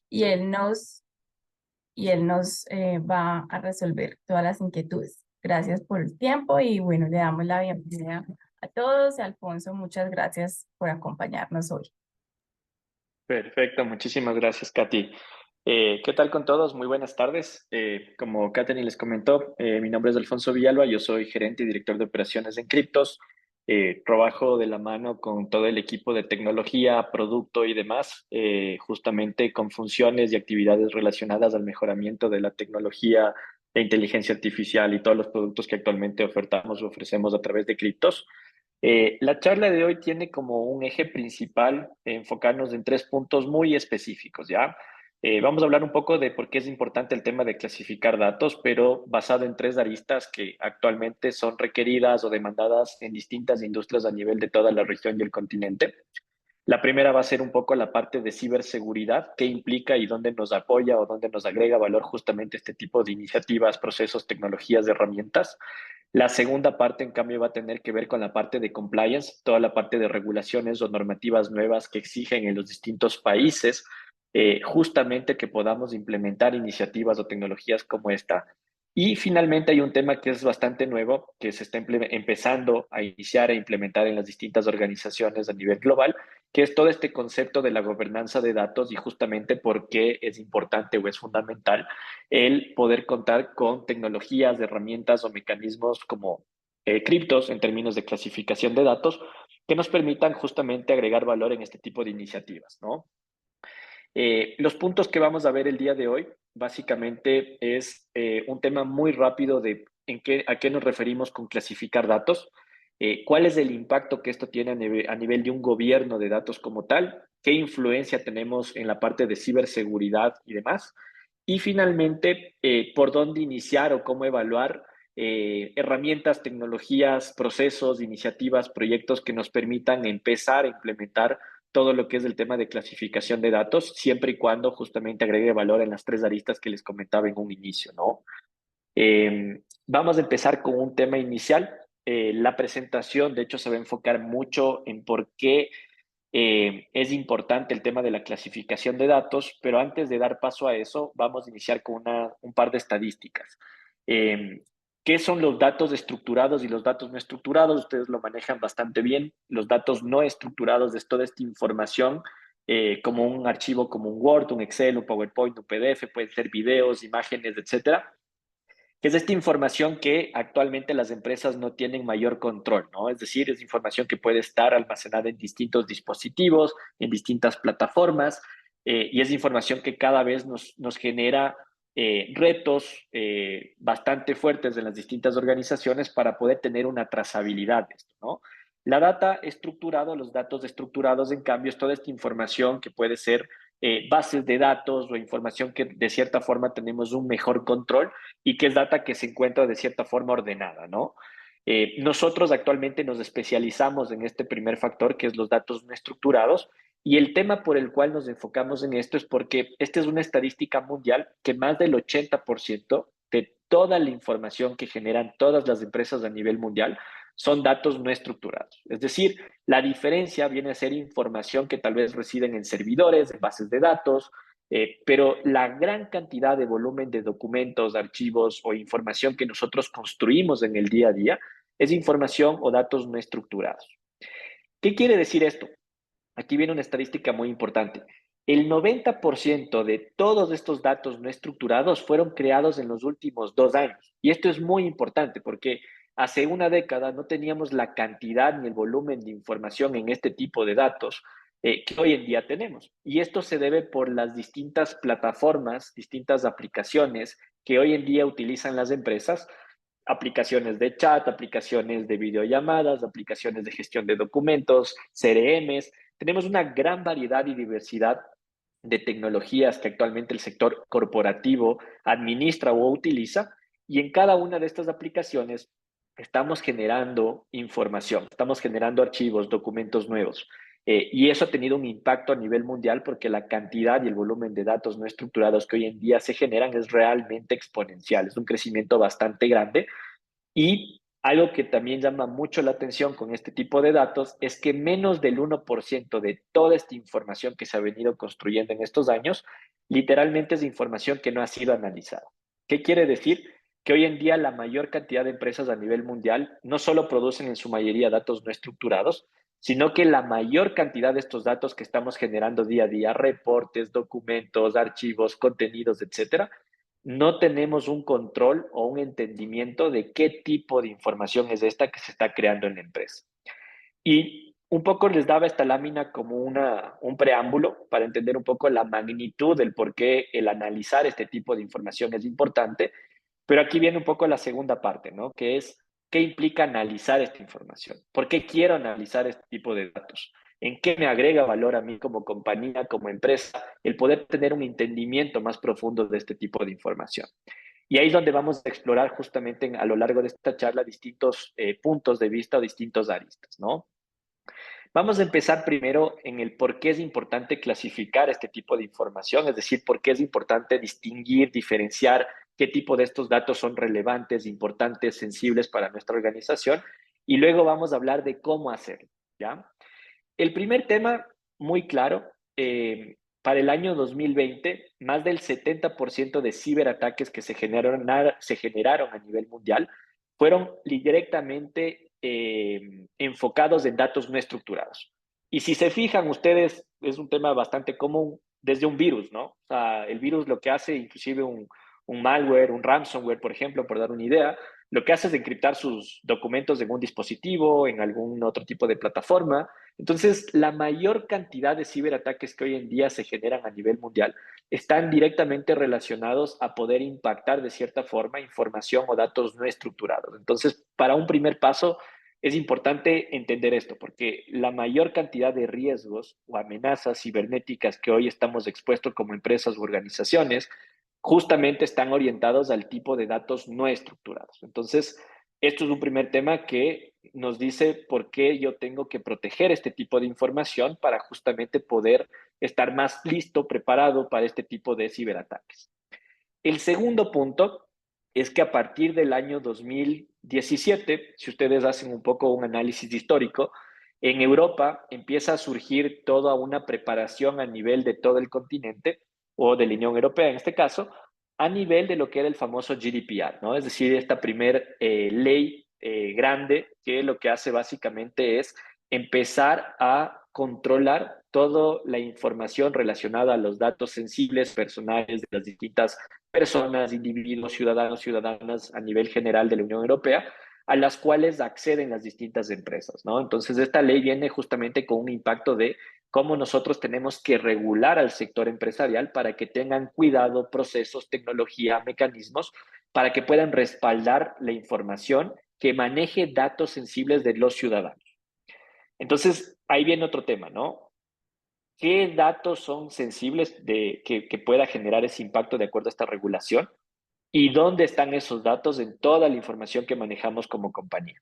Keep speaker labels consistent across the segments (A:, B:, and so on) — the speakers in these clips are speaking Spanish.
A: y él nos va a resolver todas las inquietudes. Gracias por el tiempo y bueno, le damos la bienvenida a todos. Alfonso, muchas gracias por acompañarnos hoy.
B: Perfecto, muchísimas gracias, Katy. ¿Qué tal con todos? Muy buenas tardes. Como Katherine les comentó, mi nombre es Alfonso Villalba, yo soy gerente y director de operaciones en criptos. Trabajo de la mano con todo el equipo de tecnología, producto y demás, justamente con funciones y actividades relacionadas al mejoramiento de la tecnología de inteligencia artificial y todos los productos que actualmente ofertamos o ofrecemos a través de criptos. La charla de hoy tiene como un eje principal enfocarnos en tres puntos muy específicos, ¿ya? Vamos a hablar un poco de por qué es importante el tema de clasificar datos, pero basado en tres aristas que actualmente son requeridas o demandadas en distintas industrias a nivel de toda la región y el continente. La primera va a ser un poco la parte de ciberseguridad, qué implica y dónde nos apoya o dónde nos agrega valor justamente este tipo de iniciativas, procesos, tecnologías, herramientas. La segunda parte, en cambio, va a tener que ver con la parte de compliance, toda la parte de regulaciones o normativas nuevas que exigen en los distintos países, justamente que podamos implementar iniciativas o tecnologías como esta. Y finalmente hay un tema que es bastante nuevo, que se está empezando a iniciar e implementar en las distintas organizaciones a nivel global, que es todo este concepto de la gobernanza de datos y justamente por qué es importante o es fundamental el poder contar con tecnologías, herramientas o mecanismos como criptos en términos de clasificación de datos que nos permitan justamente agregar valor en este tipo de iniciativas, ¿no? Los puntos que vamos a ver el día de hoy básicamente es un tema muy rápido de a qué nos referimos con clasificar datos, cuál es el impacto que esto tiene a nivel de un gobierno de datos como tal, qué influencia tenemos en la parte de ciberseguridad y demás, y finalmente por dónde iniciar o cómo evaluar herramientas, tecnologías, procesos, iniciativas, proyectos que nos permitan empezar a implementar todo lo que es el tema de clasificación de datos, siempre y cuando justamente agregue valor en las tres aristas que les comentaba en un inicio, ¿no? Vamos a empezar con un tema inicial. La presentación, de hecho, se va a enfocar mucho en por qué es importante el tema de la clasificación de datos, pero antes de dar paso a eso, vamos a iniciar con un par de estadísticas. Eh, ¿Qué son los datos estructurados y los datos no estructurados? Ustedes lo manejan bastante bien. Los datos no estructurados es toda esta información, como un archivo, como un Word, un Excel, un PowerPoint, un PDF, pueden ser videos, imágenes, etcétera, que es esta información que actualmente las empresas no tienen mayor control, ¿no? Es decir, es información que puede estar almacenada en distintos dispositivos, en distintas plataformas, y es información que cada vez nos genera retos bastante fuertes en las distintas organizaciones para poder tener una trazabilidad de esto, ¿no? La data estructurada, los datos estructurados, en cambio, es toda esta información que puede ser bases de datos o información que de cierta forma tenemos un mejor control y que es data que se encuentra de cierta forma ordenada, ¿no? Nosotros actualmente nos especializamos en este primer factor, que es los datos no estructurados, y el tema por el cual nos enfocamos en esto es porque esta es una estadística mundial que más del 80% de toda la información que generan todas las empresas a nivel mundial son datos no estructurados. Es decir, la diferencia viene a ser información que tal vez residen en servidores, en bases de datos, pero la gran cantidad de volumen de documentos, archivos o información que nosotros construimos en el día a día es información o datos no estructurados. ¿Qué quiere decir esto? Aquí viene una estadística muy importante. El 90% de todos estos datos no estructurados fueron creados en los últimos 2 años. Y esto es muy importante porque hace una década no teníamos la cantidad ni el volumen de información en este tipo de datos que hoy en día tenemos. Y esto se debe por las distintas plataformas, distintas aplicaciones que hoy en día utilizan las empresas, aplicaciones de chat, aplicaciones de videollamadas, aplicaciones de gestión de documentos, CRMs. Tenemos una gran variedad y diversidad de tecnologías que actualmente el sector corporativo administra o utiliza, y en cada una de estas aplicaciones estamos generando información, estamos generando archivos, documentos nuevos. Y eso ha tenido un impacto a nivel mundial porque la cantidad y el volumen de datos no estructurados que hoy en día se generan es realmente exponencial, es un crecimiento bastante grande y Algo que también llama mucho la atención con este tipo de datos es que menos del 1% de toda esta información que se ha venido construyendo en estos años, literalmente es información que no ha sido analizada. ¿Qué quiere decir? Que hoy en día la mayor cantidad de empresas a nivel mundial no solo producen en su mayoría datos no estructurados, sino que la mayor cantidad de estos datos que estamos generando día a día, reportes, documentos, archivos, contenidos, etcétera, no tenemos un control o un entendimiento de qué tipo de información es esta que se está creando en la empresa. Y un poco les daba esta lámina como un preámbulo para entender un poco la magnitud del por qué el analizar este tipo de información es importante, pero aquí viene un poco la segunda parte, ¿no? Que es, ¿qué implica analizar esta información? ¿Por qué quiero analizar este tipo de datos? ¿En qué me agrega valor a mí como compañía, como empresa, el poder tener un entendimiento más profundo de este tipo de información? Y ahí es donde vamos a explorar justamente a lo largo de esta charla distintos puntos de vista o distintos aristas, ¿no? Vamos a empezar primero en el por qué es importante clasificar este tipo de información, es decir, por qué es importante distinguir, diferenciar qué tipo de estos datos son relevantes, importantes, sensibles para nuestra organización. Y luego vamos a hablar de cómo hacerlo, ¿ya? El primer tema, muy claro, para el año 2020, más del 70% de ciberataques que se generaron a nivel mundial fueron directamente enfocados en datos no estructurados. Y si se fijan ustedes, es un tema bastante común desde un virus, ¿no? O sea, el virus lo que hace, inclusive un malware, un ransomware, por ejemplo, por dar una idea, lo que hace es encriptar sus documentos en un dispositivo, en algún otro tipo de plataforma. Entonces, la mayor cantidad de ciberataques que hoy en día se generan a nivel mundial están directamente relacionados a poder impactar de cierta forma información o datos no estructurados. Entonces, para un primer paso, es importante entender esto, porque la mayor cantidad de riesgos o amenazas cibernéticas que hoy estamos expuestos como empresas u organizaciones, justamente están orientados al tipo de datos no estructurados. Entonces, esto es un primer tema que nos dice por qué yo tengo que proteger este tipo de información para justamente poder estar más listo, preparado para este tipo de ciberataques. El segundo punto es que a partir del año 2017, si ustedes hacen un poco un análisis histórico, en Europa empieza a surgir toda una preparación a nivel de todo el continente, o de la Unión Europea en este caso, a nivel de lo que era el famoso GDPR, ¿no? Es decir, esta primer ley grande que lo que hace básicamente es empezar a controlar toda la información relacionada a los datos sensibles personales de las distintas personas, individuos, ciudadanos, ciudadanas a nivel general de la Unión Europea, a las cuales acceden las distintas empresas, ¿no? Entonces, esta ley viene justamente con un impacto de cómo nosotros tenemos que regular al sector empresarial para que tengan cuidado, procesos, tecnología, mecanismos, para que puedan respaldar la información que maneje datos sensibles de los ciudadanos. Entonces, ahí viene otro tema, ¿no? ¿Qué datos son sensibles que pueda generar ese impacto de acuerdo a esta regulación? ¿Y dónde están esos datos en toda la información que manejamos como compañía?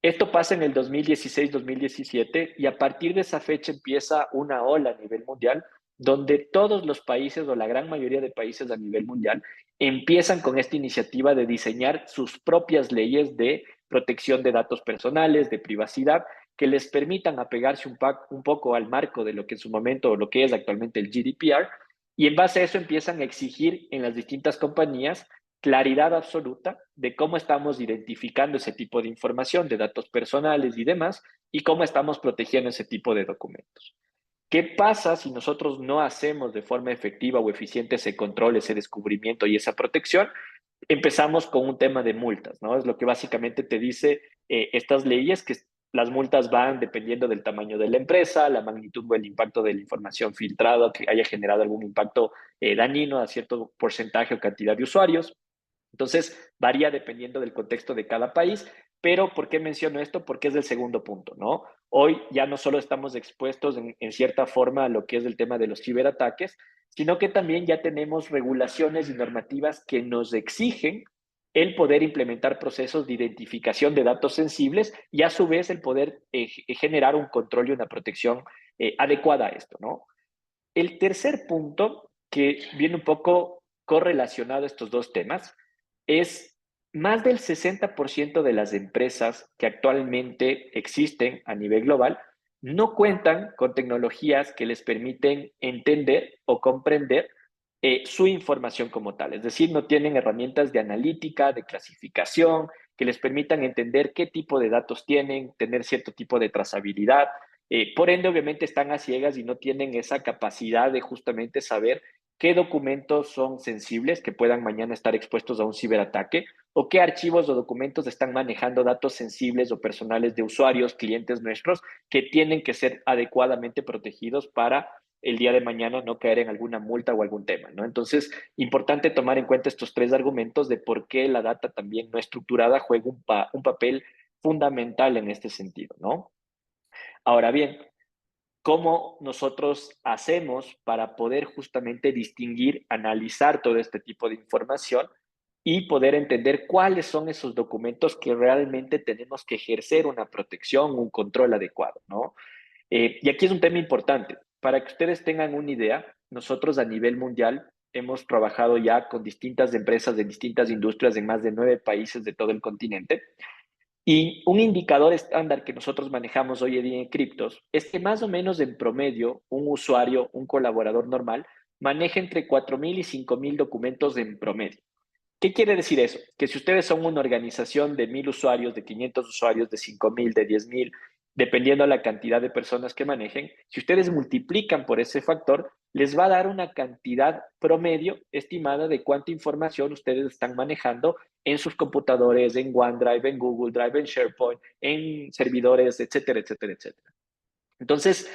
B: Esto pasa en el 2016-2017 y a partir de esa fecha empieza una ola a nivel mundial donde todos los países o la gran mayoría de países a nivel mundial empiezan con esta iniciativa de diseñar sus propias leyes de protección de datos personales, de privacidad, que les permitan apegarse un poco al marco de lo que en su momento o lo que es actualmente el GDPR, y en base a eso empiezan a exigir en las distintas compañías claridad absoluta de cómo estamos identificando ese tipo de información, de datos personales y demás, y cómo estamos protegiendo ese tipo de documentos. ¿Qué pasa si nosotros no hacemos de forma efectiva o eficiente ese control, ese descubrimiento y esa protección? Empezamos con un tema de multas, ¿no? Es lo que básicamente te dice estas leyes, que las multas van dependiendo del tamaño de la empresa, la magnitud o el impacto de la información filtrada, que haya generado algún impacto dañino a cierto porcentaje o cantidad de usuarios. Entonces, varía dependiendo del contexto de cada país, pero ¿por qué menciono esto? Porque es el segundo punto, ¿no? Hoy ya no solo estamos expuestos en cierta forma a lo que es el tema de los ciberataques, sino que también ya tenemos regulaciones y normativas que nos exigen el poder implementar procesos de identificación de datos sensibles y a su vez el poder generar un control y una protección adecuada a esto, ¿no? El tercer punto, que viene un poco correlacionado a estos dos temas, es más del 60% de las empresas que actualmente existen a nivel global no cuentan con tecnologías que les permiten entender o comprender su información como tal. Es decir, no tienen herramientas de analítica, de clasificación, que les permitan entender qué tipo de datos tienen, tener cierto tipo de trazabilidad. Por ende, obviamente están a ciegas y no tienen esa capacidad de justamente saber qué documentos son sensibles que puedan mañana estar expuestos a un ciberataque o qué archivos o documentos están manejando datos sensibles o personales de usuarios, clientes nuestros, que tienen que ser adecuadamente protegidos para el día de mañana no caer en alguna multa o algún tema, ¿no? Entonces, importante tomar en cuenta estos tres argumentos de por qué la data también no estructurada juega un papel fundamental en este sentido, ¿no? Ahora bien, ¿cómo nosotros hacemos para poder justamente distinguir, analizar todo este tipo de información y poder entender cuáles son esos documentos que realmente tenemos que ejercer una protección, un control adecuado, ¿no? Y aquí es un tema importante. Para que ustedes tengan una idea, nosotros a nivel mundial hemos trabajado ya con distintas empresas de distintas industrias en más de 9 países de todo el continente. Y un indicador estándar que nosotros manejamos hoy en día en criptos es que más o menos en promedio un usuario, un colaborador normal, maneja entre 4.000 y 5.000 documentos en promedio. ¿Qué quiere decir eso? Que si ustedes son una organización de 1.000 usuarios, de 500 usuarios, de 5.000, de 10.000, dependiendo de la cantidad de personas que manejen, si ustedes multiplican por ese factor, les va a dar una cantidad promedio estimada de cuánta información ustedes están manejando en sus computadores, en OneDrive, en Google Drive, en SharePoint, en servidores, etcétera, etcétera, etcétera. Entonces,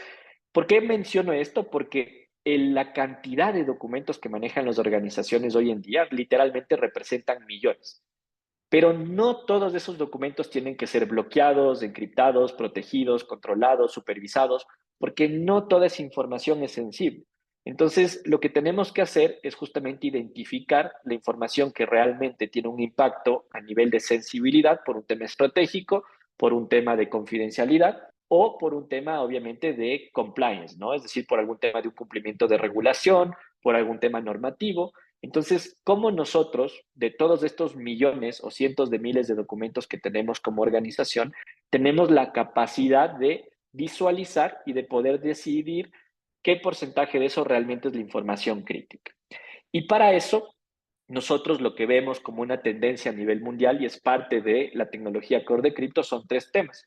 B: ¿por qué menciono esto? Porque la cantidad de documentos que manejan las organizaciones hoy en día literalmente representan millones. Pero no todos esos documentos tienen que ser bloqueados, encriptados, protegidos, controlados, supervisados, porque no toda esa información es sensible. Entonces, lo que tenemos que hacer es justamente identificar la información que realmente tiene un impacto a nivel de sensibilidad por un tema estratégico, por un tema de confidencialidad o por un tema, obviamente, de compliance, ¿no? Es decir, por algún tema de un cumplimiento de regulación, por algún tema normativo. Entonces, ¿cómo nosotros, de todos estos millones o cientos de miles de documentos que tenemos como organización, tenemos la capacidad de visualizar y de poder decidir qué porcentaje de eso realmente es la información crítica? Y para eso, nosotros lo que vemos como una tendencia a nivel mundial y es parte de la tecnología core de cripto son tres temas.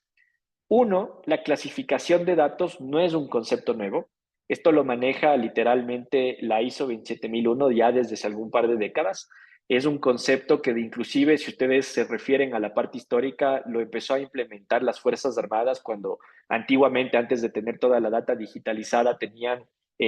B: Uno, la clasificación de datos no es un concepto nuevo. Esto lo maneja literalmente la ISO 27001 ya desde hace algún par de décadas. Es un concepto que inclusive, si ustedes se refieren a la parte histórica, lo empezó a implementar las Fuerzas Armadas cuando antiguamente, antes de tener toda la data digitalizada, tenían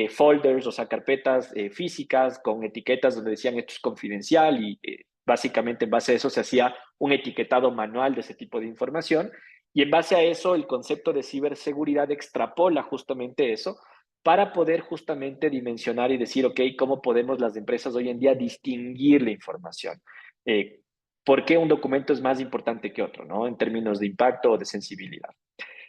B: folders, o sea, carpetas físicas con etiquetas donde decían esto es confidencial y básicamente en base a eso se hacía un etiquetado manual de ese tipo de información. Y en base a eso, el concepto de ciberseguridad extrapola justamente eso para poder justamente dimensionar y decir, ok, ¿cómo podemos las empresas hoy en día distinguir la información? Eh, ¿Por qué un documento es más importante que otro, ¿no? En términos de impacto o de sensibilidad.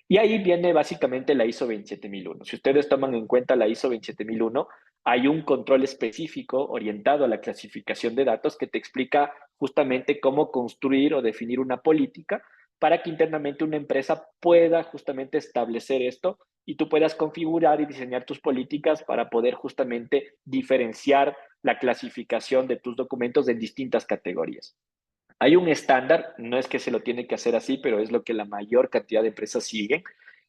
B: Y ahí viene básicamente la ISO 27001. Si ustedes toman en cuenta la ISO 27001, hay un control específico orientado a la clasificación de datos que te explica justamente cómo construir o definir una política para que internamente una empresa pueda justamente establecer esto y tú puedas configurar y diseñar tus políticas para poder justamente diferenciar la clasificación de tus documentos en distintas categorías. Hay un estándar, no es que se lo tiene que hacer así, pero es lo que la mayor cantidad de empresas siguen,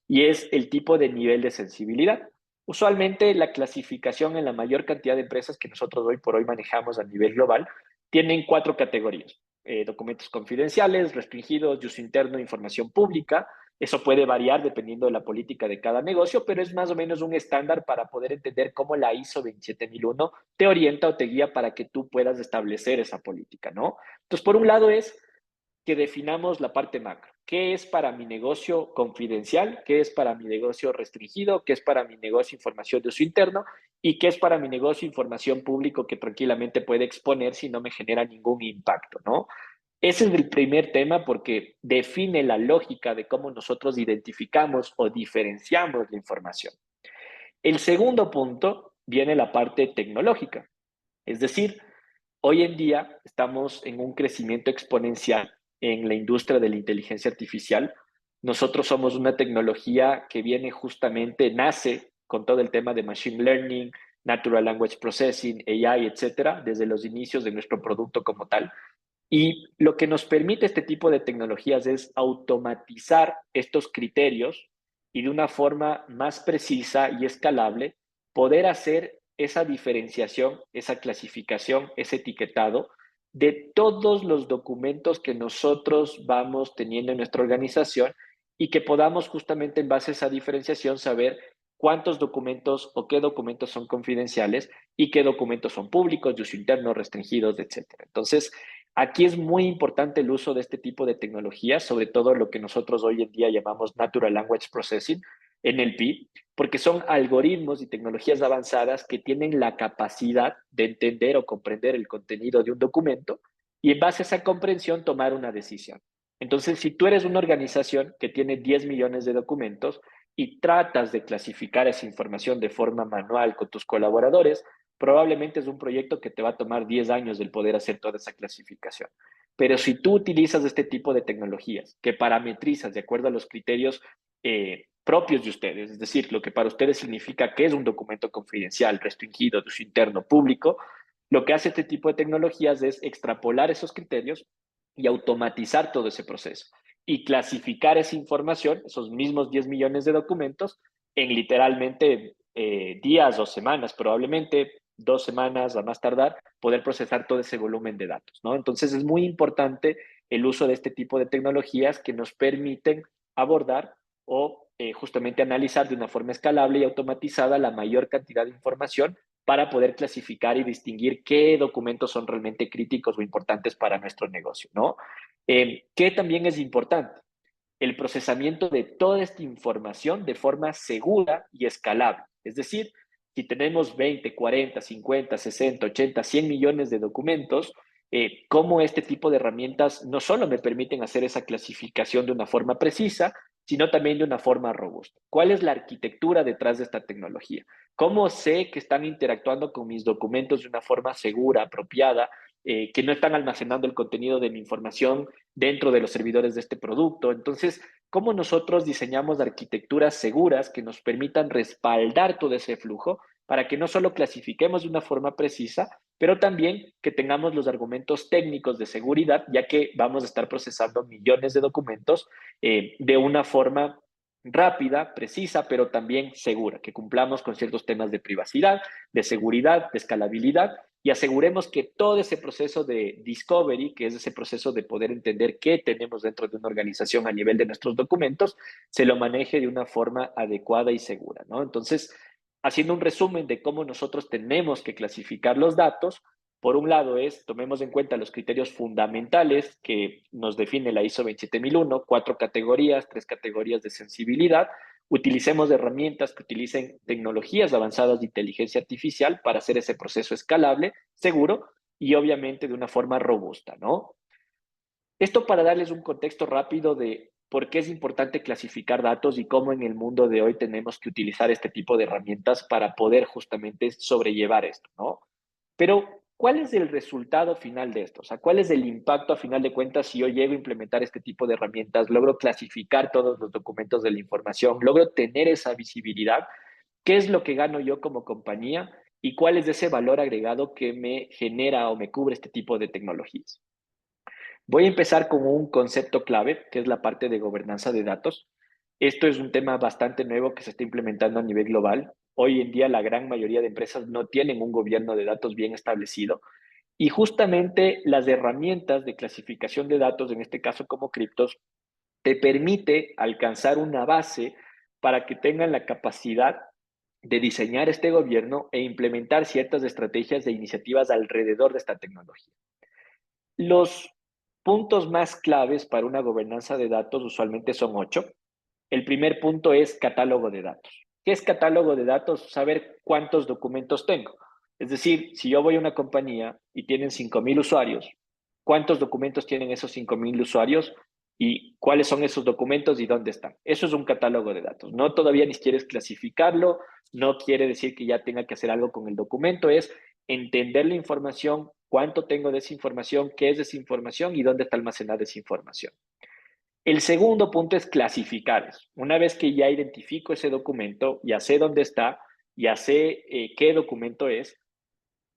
B: y es el tipo de nivel de sensibilidad. Usualmente la clasificación en la mayor cantidad de empresas que nosotros hoy por hoy manejamos a nivel global tienen cuatro categorías. Documentos confidenciales, restringidos, de uso interno, información pública. Eso puede variar dependiendo de la política de cada negocio, pero es más o menos un estándar para poder entender cómo la ISO 27001 te orienta o te guía para que tú puedas establecer esa política, ¿no? Entonces, por un lado es que definamos la parte macro. ¿Qué es para mi negocio confidencial? ¿Qué es para mi negocio restringido? ¿Qué es para mi negocio información de uso interno? ¿Y qué es para mi negocio información público que tranquilamente puede exponer si no me genera ningún impacto, ¿no? Ese es el primer tema porque define la lógica de cómo nosotros identificamos o diferenciamos la información. El segundo punto viene la parte tecnológica, es decir, Hoy en día estamos en un crecimiento exponencial en la industria de la inteligencia artificial. Nosotros somos una tecnología que viene justamente, nace con todo el tema de Machine Learning, Natural Language Processing, AI, etcétera, desde los inicios de nuestro producto como tal. Y lo que nos permite este tipo de tecnologías es automatizar estos criterios y de una forma más precisa y escalable poder hacer esa diferenciación, esa clasificación, ese etiquetado de todos los documentos que nosotros vamos teniendo en nuestra organización y que podamos justamente en base a esa diferenciación saber cuántos documentos o qué documentos son confidenciales y qué documentos son públicos, de uso interno, restringidos, etcétera. Entonces, aquí es muy importante el uso de este tipo de tecnologías, sobre todo lo que nosotros hoy en día llamamos Natural Language Processing, NLP, porque son algoritmos y tecnologías avanzadas que tienen la capacidad de entender o comprender el contenido de un documento y en base a esa comprensión tomar una decisión. Entonces, si tú eres una organización que tiene 10 millones de documentos y tratas de clasificar esa información de forma manual con tus colaboradores, probablemente es un proyecto que te va a tomar 10 años el poder hacer toda esa clasificación. Pero si tú utilizas este tipo de tecnologías que parametrizas de acuerdo a los criterios propios de ustedes, es decir, lo que para ustedes significa que es un documento confidencial, restringido, de uso interno, público, lo que hace este tipo de tecnologías es extrapolar esos criterios y automatizar todo ese proceso y clasificar esa información, esos mismos 10 millones de documentos, en literalmente días o semanas, probablemente 2 semanas a más tardar, poder procesar todo ese volumen de datos, ¿no? Entonces es muy importante el uso de este tipo de tecnologías que nos permiten abordar o justamente analizar de una forma escalable y automatizada la mayor cantidad de información para poder clasificar y distinguir qué documentos son realmente críticos o importantes para nuestro negocio, ¿no? ¿Qué también es importante? El procesamiento de toda esta información de forma segura y escalable. Es decir, si tenemos 20, 40, 50, 60, 80, 100 millones de documentos, cómo este tipo de herramientas no solo me permiten hacer esa clasificación de una forma precisa, sino también de una forma robusta. ¿Cuál es la arquitectura detrás de esta tecnología? ¿Cómo sé que están interactuando con mis documentos de una forma segura, apropiada, que no están almacenando el contenido de mi información dentro de los servidores de este producto? Entonces, ¿cómo nosotros diseñamos arquitecturas seguras que nos permitan respaldar todo ese flujo para que no solo clasifiquemos de una forma precisa, pero también que tengamos los argumentos técnicos de seguridad, ya que vamos a estar procesando millones de documentos de una forma rápida, precisa, pero también segura, que cumplamos con ciertos temas de privacidad, de seguridad, de escalabilidad y aseguremos que todo ese proceso de discovery, que es ese proceso de poder entender qué tenemos dentro de una organización a nivel de nuestros documentos, se lo maneje de una forma adecuada y segura, ¿no? Entonces, haciendo un resumen de cómo nosotros tenemos que clasificar los datos, por un lado es, tomemos en cuenta los criterios fundamentales que nos define la ISO 27001, 4 categorías, 3 categorías de sensibilidad. Utilicemos herramientas que utilicen tecnologías avanzadas de inteligencia artificial para hacer ese proceso escalable, seguro y obviamente de una forma robusta, ¿no? Esto para darles un contexto rápido de por qué es importante clasificar datos y cómo en el mundo de hoy tenemos que utilizar este tipo de herramientas para poder justamente sobrellevar esto, ¿no? Pero, ¿cuál es el resultado final de esto? O sea, ¿cuál es el impacto a final de cuentas si yo llego a implementar este tipo de herramientas, logro clasificar todos los documentos de la información, logro tener esa visibilidad? ¿Qué es lo que gano yo como compañía y cuál es ese valor agregado que me genera o me cubre este tipo de tecnologías? Voy a empezar con un concepto clave, que es la parte de gobernanza de datos. Esto es un tema bastante nuevo que se está implementando a nivel global. Hoy en día la gran mayoría de empresas no tienen un gobierno de datos bien establecido y justamente las herramientas de clasificación de datos, en este caso como criptos, te permite alcanzar una base para que tengan la capacidad de diseñar este gobierno e implementar ciertas estrategias e iniciativas alrededor de esta tecnología. Los puntos más claves para una gobernanza de datos usualmente son 8. El primer punto es catálogo de datos. ¿Qué es catálogo de datos? Saber cuántos documentos tengo. Es decir, si yo voy a una compañía y tienen 5,000 usuarios, ¿cuántos documentos tienen esos 5,000 usuarios? ¿Y cuáles son esos documentos y dónde están? Eso es un catálogo de datos. No todavía ni quieres clasificarlo, no quiere decir que ya tenga que hacer algo con el documento, es entender la información, cuánto tengo de esa información, qué es desinformación y dónde está almacenada esa información. El segundo punto es clasificar eso. Una vez que ya identifico ese documento, ya sé dónde está, ya sé qué documento es,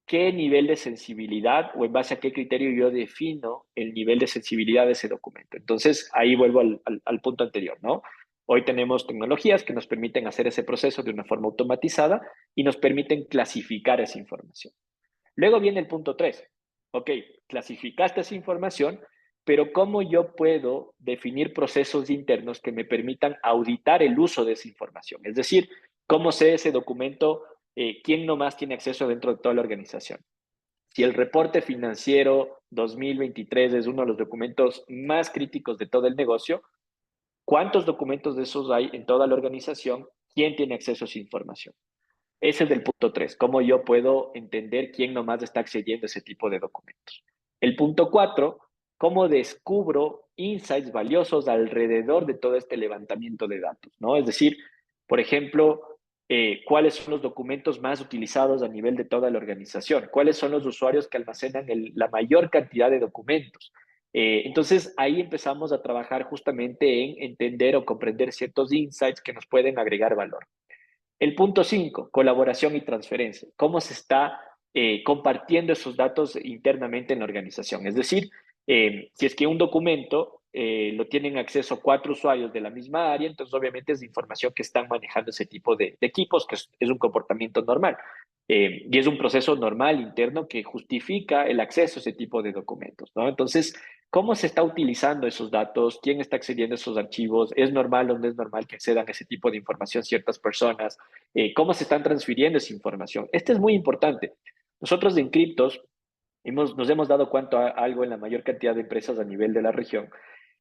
B: qué nivel de sensibilidad o en base a qué criterio yo defino el nivel de sensibilidad de ese documento. Entonces, ahí vuelvo al punto anterior, ¿no? Hoy tenemos tecnologías que nos permiten hacer ese proceso de una forma automatizada y nos permiten clasificar esa información. Luego viene el punto 3. Ok, clasificaste esa información, pero ¿cómo yo puedo definir procesos internos que me permitan auditar el uso de esa información? Es decir, ¿cómo sé ese documento? ¿Quién nomás tiene acceso dentro de toda la organización? Si el reporte financiero 2023 es uno de los documentos más críticos de todo el negocio, ¿cuántos documentos de esos hay en toda la organización? ¿Quién tiene acceso a esa información? Ese es el punto 3. ¿Cómo yo puedo entender quién nomás está accediendo a ese tipo de documentos? El punto 4. ¿Cómo descubro insights valiosos alrededor de todo este levantamiento de datos? ¿No? Es decir, por ejemplo, ¿cuáles son los documentos más utilizados a nivel de toda la organización? ¿Cuáles son los usuarios que almacenan la mayor cantidad de documentos? Entonces, ahí empezamos a trabajar justamente en entender o comprender ciertos insights que nos pueden agregar valor. El punto 5, colaboración y transferencia. ¿Cómo se está compartiendo esos datos internamente en la organización? Es decir, si es que un documento lo tienen acceso 4 usuarios de la misma área, entonces obviamente es información que están manejando ese tipo de equipos, que es un comportamiento normal. Y es un proceso normal interno que justifica el acceso a ese tipo de documentos, ¿no? Entonces, ¿cómo se está utilizando esos datos? ¿Quién está accediendo a esos archivos? ¿Es normal o no es normal que accedan a ese tipo de información ciertas personas? ¿Cómo se están transfiriendo esa información? Este es muy importante. Nosotros en Criptos nos hemos dado cuenta algo en la mayor cantidad de empresas a nivel de la región,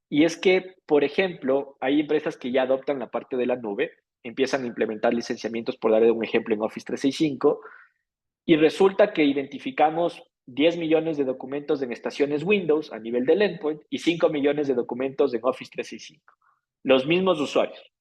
B: y es que, por ejemplo, hay empresas que ya adoptan la parte de la nube, empiezan a implementar licenciamientos, por darle un ejemplo, en Office 365, y resulta que identificamos 10 millones de documentos en estaciones Windows a nivel del endpoint y 5 millones de documentos en Office 365. Los mismos usuarios.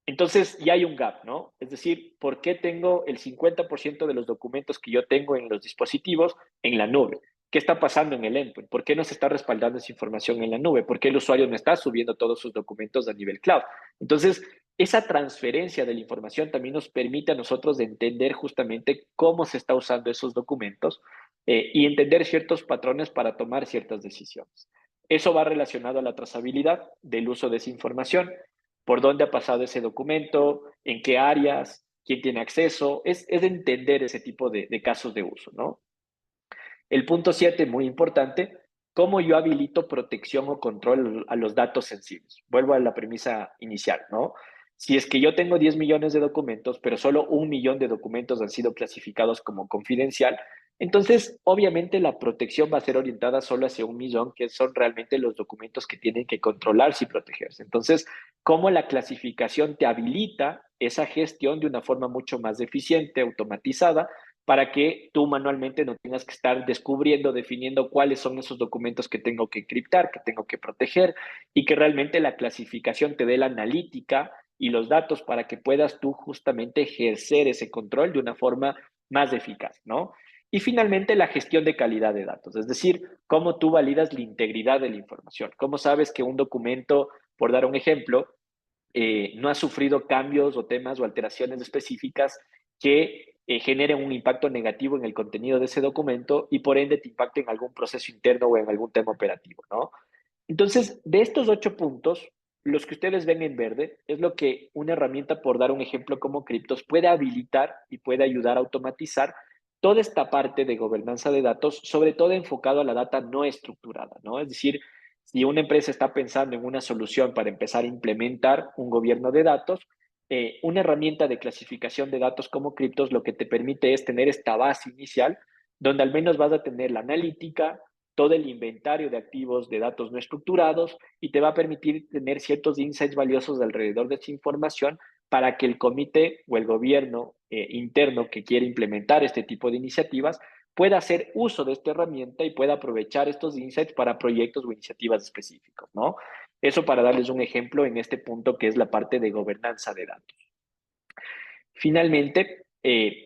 B: Entonces ya hay un gap, ¿no? Es decir, ¿por qué tengo el 50% de los documentos que yo tengo en los dispositivos en la nube? ¿Qué está pasando en el endpoint? ¿Por qué no se está respaldando esa información en la nube? ¿Por qué el usuario no está subiendo todos sus documentos a nivel cloud? Entonces, esa transferencia de la información también nos permite a nosotros entender justamente cómo se está usando esos documentos y entender ciertos patrones para tomar ciertas decisiones. Eso va relacionado a la trazabilidad del uso de esa información, por dónde ha pasado ese documento, en qué áreas, quién tiene acceso, es entender ese tipo de casos de uso, ¿no? El punto 7, muy importante, cómo yo habilito protección o control a los datos sensibles. Vuelvo a la premisa inicial, ¿no? Si es que yo tengo 10 millones de documentos, pero solo 1 millón de documentos han sido clasificados como confidencial, entonces obviamente la protección va a ser orientada solo hacia 1 millón, que son realmente los documentos que tienen que controlarse y protegerse. Entonces, ¿cómo la clasificación te habilita esa gestión de una forma mucho más eficiente, automatizada, para que tú manualmente no tengas que estar descubriendo, definiendo cuáles son esos documentos que tengo que encriptar, que tengo que proteger, y que realmente la clasificación te dé la analítica y los datos para que puedas tú justamente ejercer ese control de una forma más eficaz, ¿no? Y finalmente la gestión de calidad de datos, es decir, cómo tú validas la integridad de la información, cómo sabes que un documento, por dar un ejemplo, no ha sufrido cambios o temas o alteraciones específicas que generen un impacto negativo en el contenido de ese documento y por ende te impacten en algún proceso interno o en algún tema operativo, ¿no? Entonces, de estos 8 puntos, los que ustedes ven en verde es lo que una herramienta, por dar un ejemplo como Cryptos, puede habilitar y puede ayudar a automatizar toda esta parte de gobernanza de datos, sobre todo enfocado a la data no estructurada, ¿no? Es decir, si una empresa está pensando en una solución para empezar a implementar un gobierno de datos, una herramienta de clasificación de datos como Cryptos lo que te permite es tener esta base inicial donde al menos vas a tener la analítica, todo el inventario de activos de datos no estructurados y te va a permitir tener ciertos insights valiosos alrededor de esa información para que el comité o el gobierno interno que quiere implementar este tipo de iniciativas pueda hacer uso de esta herramienta y pueda aprovechar estos insights para proyectos o iniciativas específicos, ¿no? Eso para darles un ejemplo en este punto que es la parte de gobernanza de datos. Finalmente,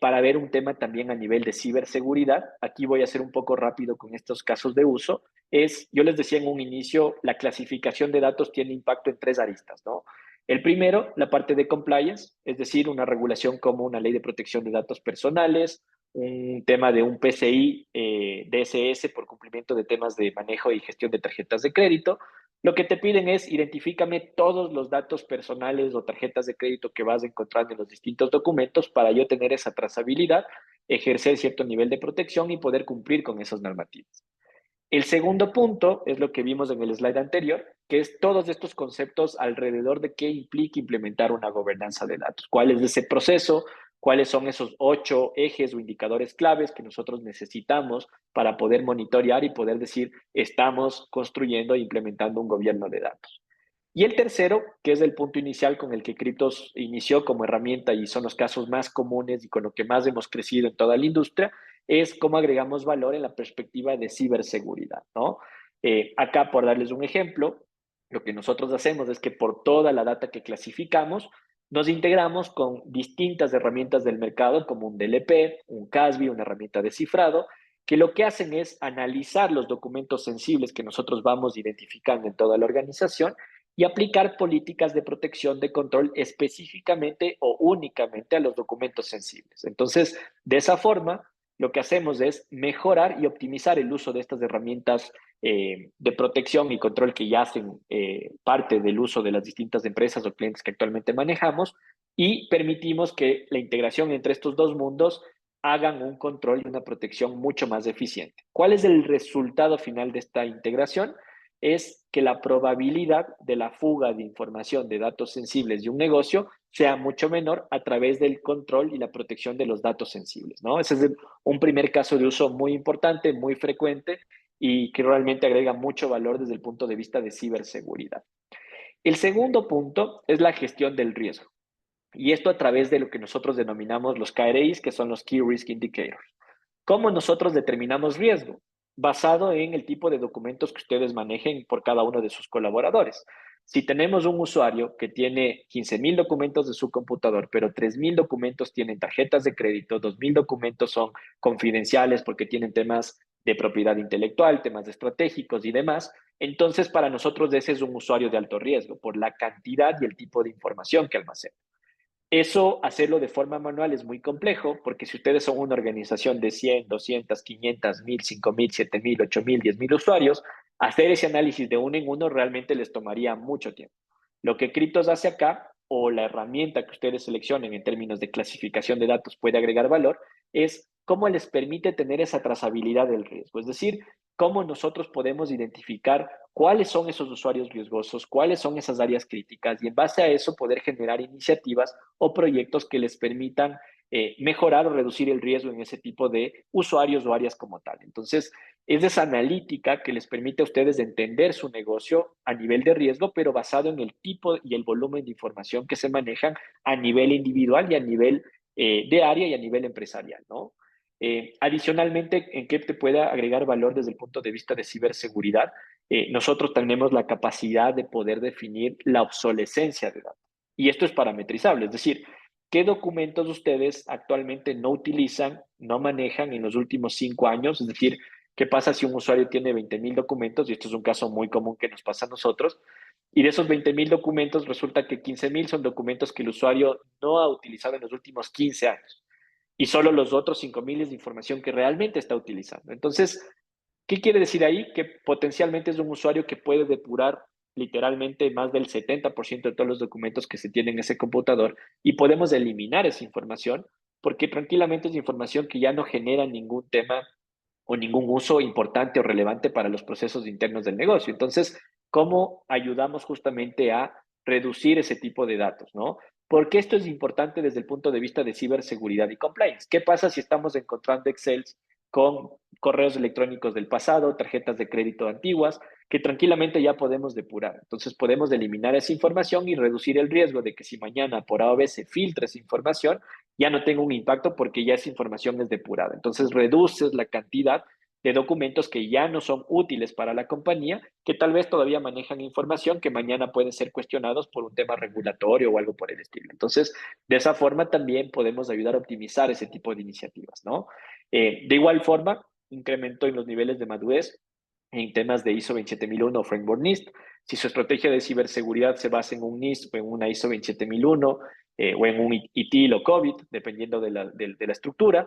B: para ver un tema también a nivel de ciberseguridad. Aquí voy a ser un poco rápido con estos casos de uso. Yo les decía en un inicio, la clasificación de datos tiene impacto en tres aristas, ¿no? El primero, la parte de compliance, es decir, una regulación como una ley de protección de datos personales, un tema de un PCI DSS por cumplimiento de temas de manejo y gestión de tarjetas de crédito. Lo que te piden es identifícame todos los datos personales o tarjetas de crédito que vas encontrando en los distintos documentos para yo tener esa trazabilidad, ejercer cierto nivel de protección y poder cumplir con esas normativas. El segundo punto es lo que vimos en el slide anterior, que es todos estos conceptos alrededor de qué implica implementar una gobernanza de datos. ¿Cuál es ese proceso? ¿Cuáles son esos 8 ejes o indicadores claves que nosotros necesitamos para poder monitorear y poder decir, estamos construyendo e implementando un gobierno de datos? Y el tercero, que es el punto inicial con el que Cryptos inició como herramienta y son los casos más comunes y con lo que más hemos crecido en toda la industria, es cómo agregamos valor en la perspectiva de ciberseguridad, ¿no? Acá, por darles un ejemplo, lo que nosotros hacemos es que por toda la data que clasificamos, nos integramos con distintas herramientas del mercado, como un DLP, un CASB, una herramienta de cifrado, que lo que hacen es analizar los documentos sensibles que nosotros vamos identificando en toda la organización y aplicar políticas de protección de control específicamente o únicamente a los documentos sensibles. Entonces, de esa forma, lo que hacemos es mejorar y optimizar el uso de estas herramientas de protección y control que ya hacen parte del uso de las distintas empresas o clientes que actualmente manejamos y permitimos que la integración entre estos dos mundos hagan un control y una protección mucho más eficiente. ¿Cuál es el resultado final de esta integración? Es que la probabilidad de la fuga de información de datos sensibles de un negocio sea mucho menor a través del control y la protección de los datos sensibles, ¿no? Ese es un primer caso de uso muy importante, muy frecuente y que realmente agrega mucho valor desde el punto de vista de ciberseguridad. El segundo punto es la gestión del riesgo. Y esto a través de lo que nosotros denominamos los KRIs, que son los Key Risk Indicators. ¿Cómo nosotros determinamos riesgo? Basado en el tipo de documentos que ustedes manejen por cada uno de sus colaboradores. Si tenemos un usuario que tiene 15,000 documentos de su computador, pero 3,000 documentos tienen tarjetas de crédito, 2,000 documentos son confidenciales porque tienen temas de propiedad intelectual, temas estratégicos y demás, entonces para nosotros ese es un usuario de alto riesgo por la cantidad y el tipo de información que almacena. Eso, hacerlo de forma manual es muy complejo, porque si ustedes son una organización de 100, 200, 500, 1000, 5000, 7000, 8000, 10000 usuarios, hacer ese análisis de uno en uno realmente les tomaría mucho tiempo. Lo que Cryptos hace acá, o la herramienta que ustedes seleccionen en términos de clasificación de datos puede agregar valor, es cómo les permite tener esa trazabilidad del riesgo. Es decir, cómo nosotros podemos identificar cuáles son esos usuarios riesgosos, cuáles son esas áreas críticas y en base a eso poder generar iniciativas o proyectos que les permitan mejorar o reducir el riesgo en ese tipo de usuarios o áreas como tal. Entonces, es esa analítica que les permite a ustedes entender su negocio a nivel de riesgo, pero basado en el tipo y el volumen de información que se manejan a nivel individual y a nivel de área y a nivel empresarial, ¿no? Adicionalmente, ¿en qué te pueda agregar valor desde el punto de vista de ciberseguridad? Nosotros tenemos la capacidad de poder definir la obsolescencia de datos. Y esto es parametrizable, es decir, ¿qué documentos ustedes actualmente no utilizan, no manejan en los últimos 5 años? Es decir, ¿qué pasa si un usuario tiene 20,000 documentos? Y esto es un caso muy común que nos pasa a nosotros. Y de esos 20,000 documentos resulta que 15,000 son documentos que el usuario no ha utilizado en los últimos 15 años. Y solo los otros 5,000 es de información que realmente está utilizando. Entonces, ¿qué quiere decir ahí? Que potencialmente es un usuario que puede depurar literalmente más del 70% de todos los documentos que se tienen en ese computador y podemos eliminar esa información porque tranquilamente es información que ya no genera ningún tema o ningún uso importante o relevante para los procesos internos del negocio. Entonces, ¿cómo ayudamos justamente a reducir ese tipo de datos, ¿no? Porque esto es importante desde el punto de vista de ciberseguridad y compliance. ¿Qué pasa si estamos encontrando Excels con correos electrónicos del pasado, tarjetas de crédito antiguas, que tranquilamente ya podemos depurar? Entonces podemos eliminar esa información y reducir el riesgo de que si mañana por A o B se filtra esa información, ya no tenga un impacto porque ya esa información es depurada. Entonces reduces la cantidad de documentos que ya no son útiles para la compañía, que tal vez todavía manejan información que mañana pueden ser cuestionados por un tema regulatorio o algo por el estilo. Entonces, de esa forma también podemos ayudar a optimizar ese tipo de iniciativas, ¿no? De igual forma, incremento en los niveles de madurez en temas de ISO 27001 o Framework NIST. Si su estrategia de ciberseguridad se basa en un NIST o en una ISO 27001 o en un ITIL o COVID, dependiendo de la estructura,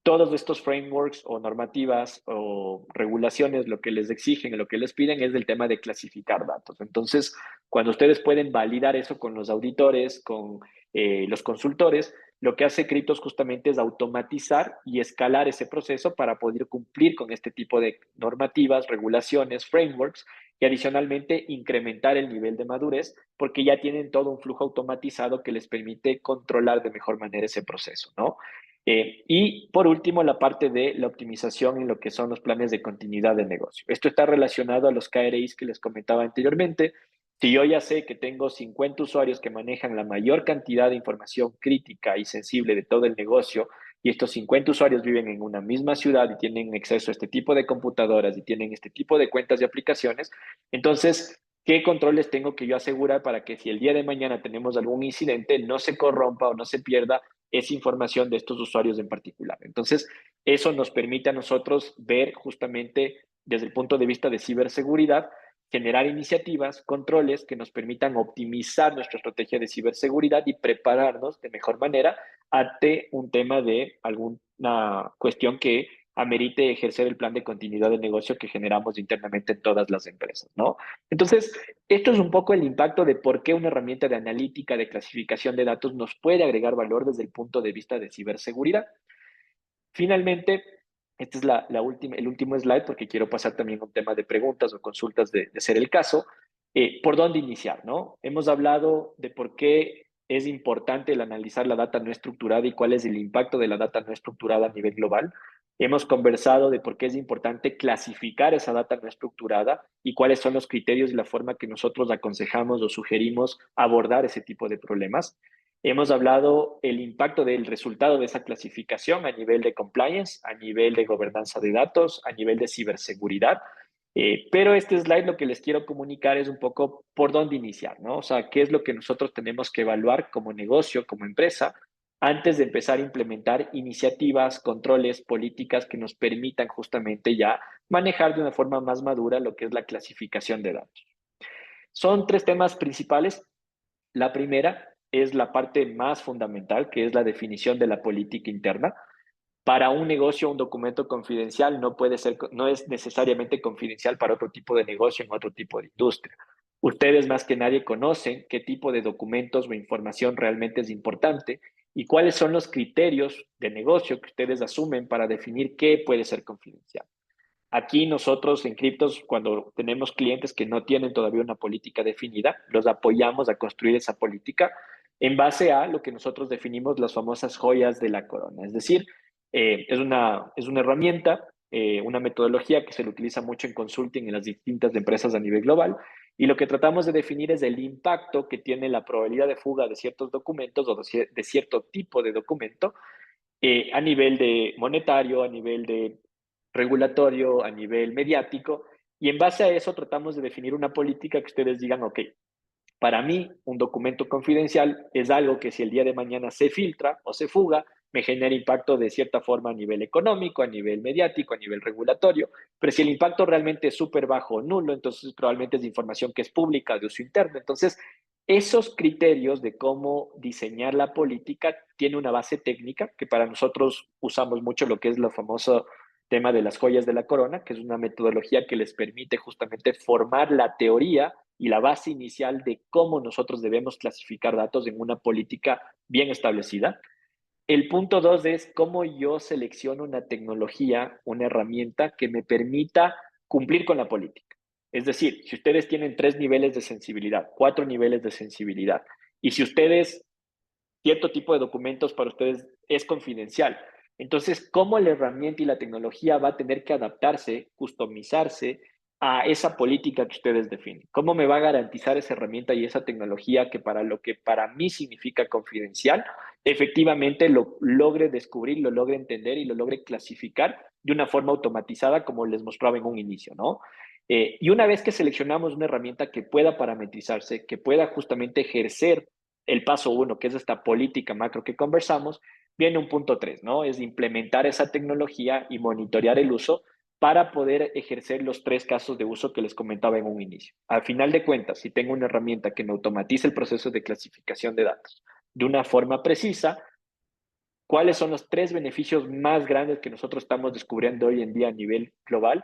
B: todos estos frameworks o normativas o regulaciones lo que les exigen, lo que les piden es del tema de clasificar datos. Entonces, cuando ustedes pueden validar eso con los auditores, con los consultores, lo que hace Cryptos justamente es automatizar y escalar ese proceso para poder cumplir con este tipo de normativas, regulaciones, frameworks y adicionalmente incrementar el nivel de madurez porque ya tienen todo un flujo automatizado que les permite controlar de mejor manera ese proceso, ¿no? Y por último, la parte de la optimización en lo que son los planes de continuidad de negocio. Esto está relacionado a los KRIs que les comentaba anteriormente. Si yo ya sé que tengo 50 usuarios que manejan la mayor cantidad de información crítica y sensible de todo el negocio, y estos 50 usuarios viven en una misma ciudad y tienen acceso a este tipo de computadoras y tienen este tipo de cuentas y aplicaciones, entonces, ¿qué controles tengo que yo asegurar para que si el día de mañana tenemos algún incidente, no se corrompa o no se pierda esa información de estos usuarios en particular? Entonces, eso nos permite a nosotros ver justamente desde el punto de vista de ciberseguridad, generar iniciativas, controles que nos permitan optimizar nuestra estrategia de ciberseguridad y prepararnos de mejor manera ante un tema de alguna cuestión que amerite ejercer el plan de continuidad de negocio que generamos internamente en todas las empresas, ¿no? Entonces, esto es un poco el impacto de por qué una herramienta de analítica, de clasificación de datos nos puede agregar valor desde el punto de vista de ciberseguridad. Finalmente, este es el último slide porque quiero pasar también a un tema de preguntas o consultas de ser el caso. ¿Por dónde iniciar, no? Hemos hablado de por qué es importante el analizar la data no estructurada y cuál es el impacto de la data no estructurada a nivel global. Hemos conversado de por qué es importante clasificar esa data no estructurada y cuáles son los criterios y la forma que nosotros aconsejamos o sugerimos abordar ese tipo de problemas. Hemos hablado el impacto del resultado de esa clasificación a nivel de compliance, a nivel de gobernanza de datos, a nivel de ciberseguridad. Pero este slide lo que les quiero comunicar es un poco por dónde iniciar, ¿no? O sea, qué es lo que nosotros tenemos que evaluar como negocio, como empresa, antes de empezar a implementar iniciativas, controles, políticas que nos permitan justamente ya manejar de una forma más madura lo que es la clasificación de datos. Son tres temas principales. La primera es la parte más fundamental, que es la definición de la política interna. Para un negocio, un documento confidencial no es necesariamente confidencial para otro tipo de negocio en otro tipo de industria. Ustedes más que nadie conocen qué tipo de documentos o información realmente es importante y cuáles son los criterios de negocio que ustedes asumen para definir qué puede ser confidencial. Aquí nosotros en Criptos, cuando tenemos clientes que no tienen todavía una política definida, los apoyamos a construir esa política en base a lo que nosotros definimos las famosas joyas de la corona. Es decir, es una herramienta, una metodología que se le utiliza mucho en consulting en las distintas empresas a nivel global. Y lo que tratamos de definir es el impacto que tiene la probabilidad de fuga de ciertos documentos o de cierto tipo de documento a nivel de monetario, a nivel de regulatorio, a nivel mediático, y en base a eso tratamos de definir una política que ustedes digan, ok, para mí un documento confidencial es algo que si el día de mañana se filtra o se fuga, me genera impacto de cierta forma a nivel económico, a nivel mediático, a nivel regulatorio, pero si el impacto realmente es súper bajo o nulo, entonces probablemente es de información que es pública, de uso interno. Entonces, esos criterios de cómo diseñar la política tiene una base técnica que para nosotros usamos mucho lo que es lo famoso tema de las joyas de la corona, que es una metodología que les permite justamente formar la teoría y la base inicial de cómo nosotros debemos clasificar datos en una política bien establecida. El punto dos es cómo yo selecciono una tecnología, una herramienta que me permita cumplir con la política. Es decir, si ustedes tienen 3 niveles de sensibilidad, 4 niveles de sensibilidad, y si ustedes, cierto tipo de documentos para ustedes es confidencial, entonces, ¿cómo la herramienta y la tecnología va a tener que adaptarse, customizarse a esa política que ustedes definen? ¿Cómo me va a garantizar esa herramienta y esa tecnología que para lo que para mí significa confidencial? efectivamente lo logre descubrir, lo logre entender y lo logre clasificar de una forma automatizada, como les mostraba en un inicio, ¿no? Y una vez que seleccionamos una herramienta que pueda parametrizarse, que pueda justamente ejercer el paso uno, que es esta política macro que conversamos, viene un punto tres, ¿no? Es implementar esa tecnología y monitorear el uso para poder ejercer los tres casos de uso que les comentaba en un inicio. Al final de cuentas, si tengo una herramienta que me automatice el proceso de clasificación de datos de una forma precisa, ¿cuáles son los tres beneficios más grandes que nosotros estamos descubriendo hoy en día a nivel global?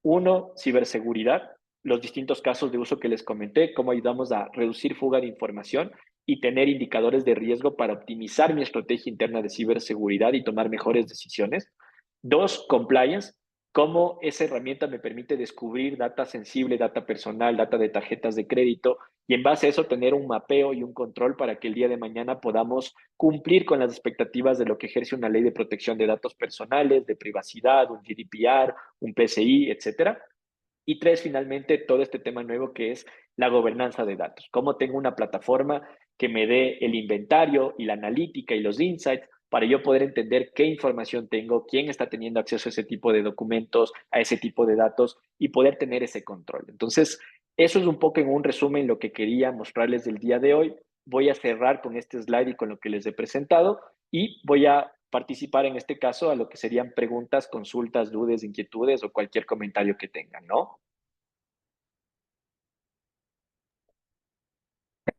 B: Uno, ciberseguridad, los distintos casos de uso que les comenté, cómo ayudamos a reducir fuga de información y tener indicadores de riesgo para optimizar mi estrategia interna de ciberseguridad y tomar mejores decisiones. Dos, compliance, cómo esa herramienta me permite descubrir data sensible, data personal, data de tarjetas de crédito y en base a eso tener un mapeo y un control para que el día de mañana podamos cumplir con las expectativas de lo que ejerce una ley de protección de datos personales, de privacidad, un GDPR, un PCI, etcétera. Y tres, finalmente, todo este tema nuevo que es la gobernanza de datos. Cómo tengo una plataforma que me dé el inventario y la analítica y los insights para yo poder entender qué información tengo, quién está teniendo acceso a ese tipo de documentos, a ese tipo de datos y poder tener ese control. Entonces, eso es un poco en un resumen lo que quería mostrarles del día de hoy. Voy a cerrar con este slide y con lo que les he presentado y voy a participar en este caso a lo que serían preguntas, consultas, dudas, inquietudes o cualquier comentario que tengan, ¿no?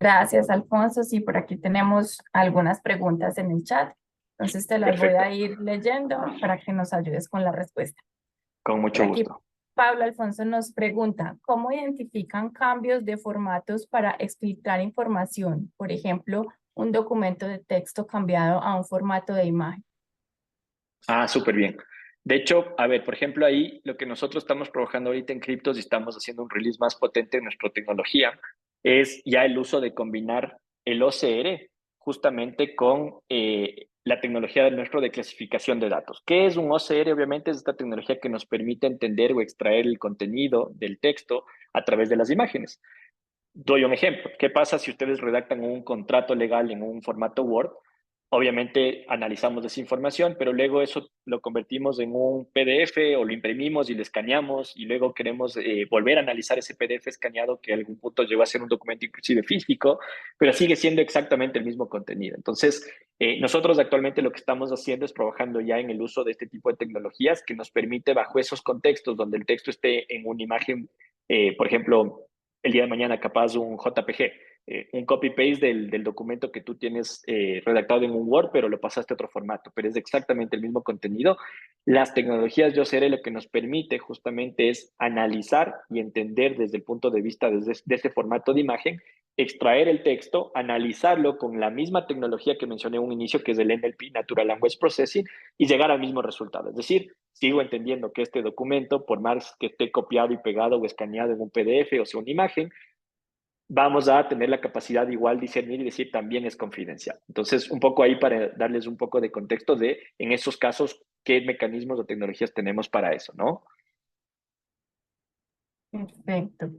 A: Gracias, Alfonso. Sí, por aquí tenemos algunas preguntas en el chat. Entonces te las voy
B: Perfecto,
A: a ir leyendo para que nos ayudes con la respuesta.
B: con
A: Por
B: mucho
A: aquí,
B: gusto.
A: Pablo Alfonso nos pregunta, ¿cómo identifican cambios de formatos para explicar información? Por ejemplo, un documento de texto cambiado a un formato de imagen.
B: Ah, súper bien. De hecho, a ver, por ejemplo, ahí lo que nosotros estamos trabajando ahorita en criptos y estamos haciendo un release más potente en nuestra tecnología es ya el uso de combinar el OCR justamente con la tecnología de nuestro de clasificación de datos. ¿Qué es un OCR? Obviamente es esta tecnología que nos permite entender o extraer el contenido del texto a través de las imágenes. Doy un ejemplo. ¿Qué pasa si ustedes redactan un contrato legal en un formato Word? Obviamente analizamos esa información, pero luego eso lo convertimos en un PDF o lo imprimimos y lo escaneamos y luego queremos volver a analizar ese PDF escaneado que a algún punto llegó a ser un documento inclusive físico, pero sigue siendo exactamente el mismo contenido. Entonces, nosotros actualmente lo que estamos haciendo es trabajando ya en el uso de este tipo de tecnologías que nos permite bajo esos contextos donde el texto esté en una imagen, por ejemplo, el día de mañana capaz un JPG, un copy-paste del documento que tú tienes redactado en un Word, pero lo pasaste a otro formato, pero es exactamente el mismo contenido. Las tecnologías Yo Seré lo que nos permite justamente es analizar y entender desde el punto de vista de este formato de imagen, extraer el texto, analizarlo con la misma tecnología que mencioné en un inicio, que es el NLP, Natural Language Processing, y llegar al mismo resultado. Es decir, sigo entendiendo que este documento, por más que esté copiado y pegado o escaneado en un PDF o sea una imagen, vamos a tener la capacidad de igual discernir y decir también es confidencial. Entonces, un poco ahí para darles un poco de contexto de, en esos casos, qué mecanismos o tecnologías tenemos para eso, ¿no?
A: Perfecto.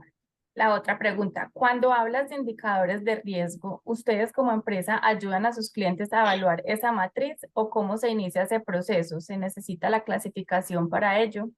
A: La otra pregunta, cuando hablas de indicadores de riesgo, ¿ustedes como empresa ayudan a sus clientes a evaluar esa matriz o cómo se inicia ese proceso? ¿Se necesita la clasificación para ello?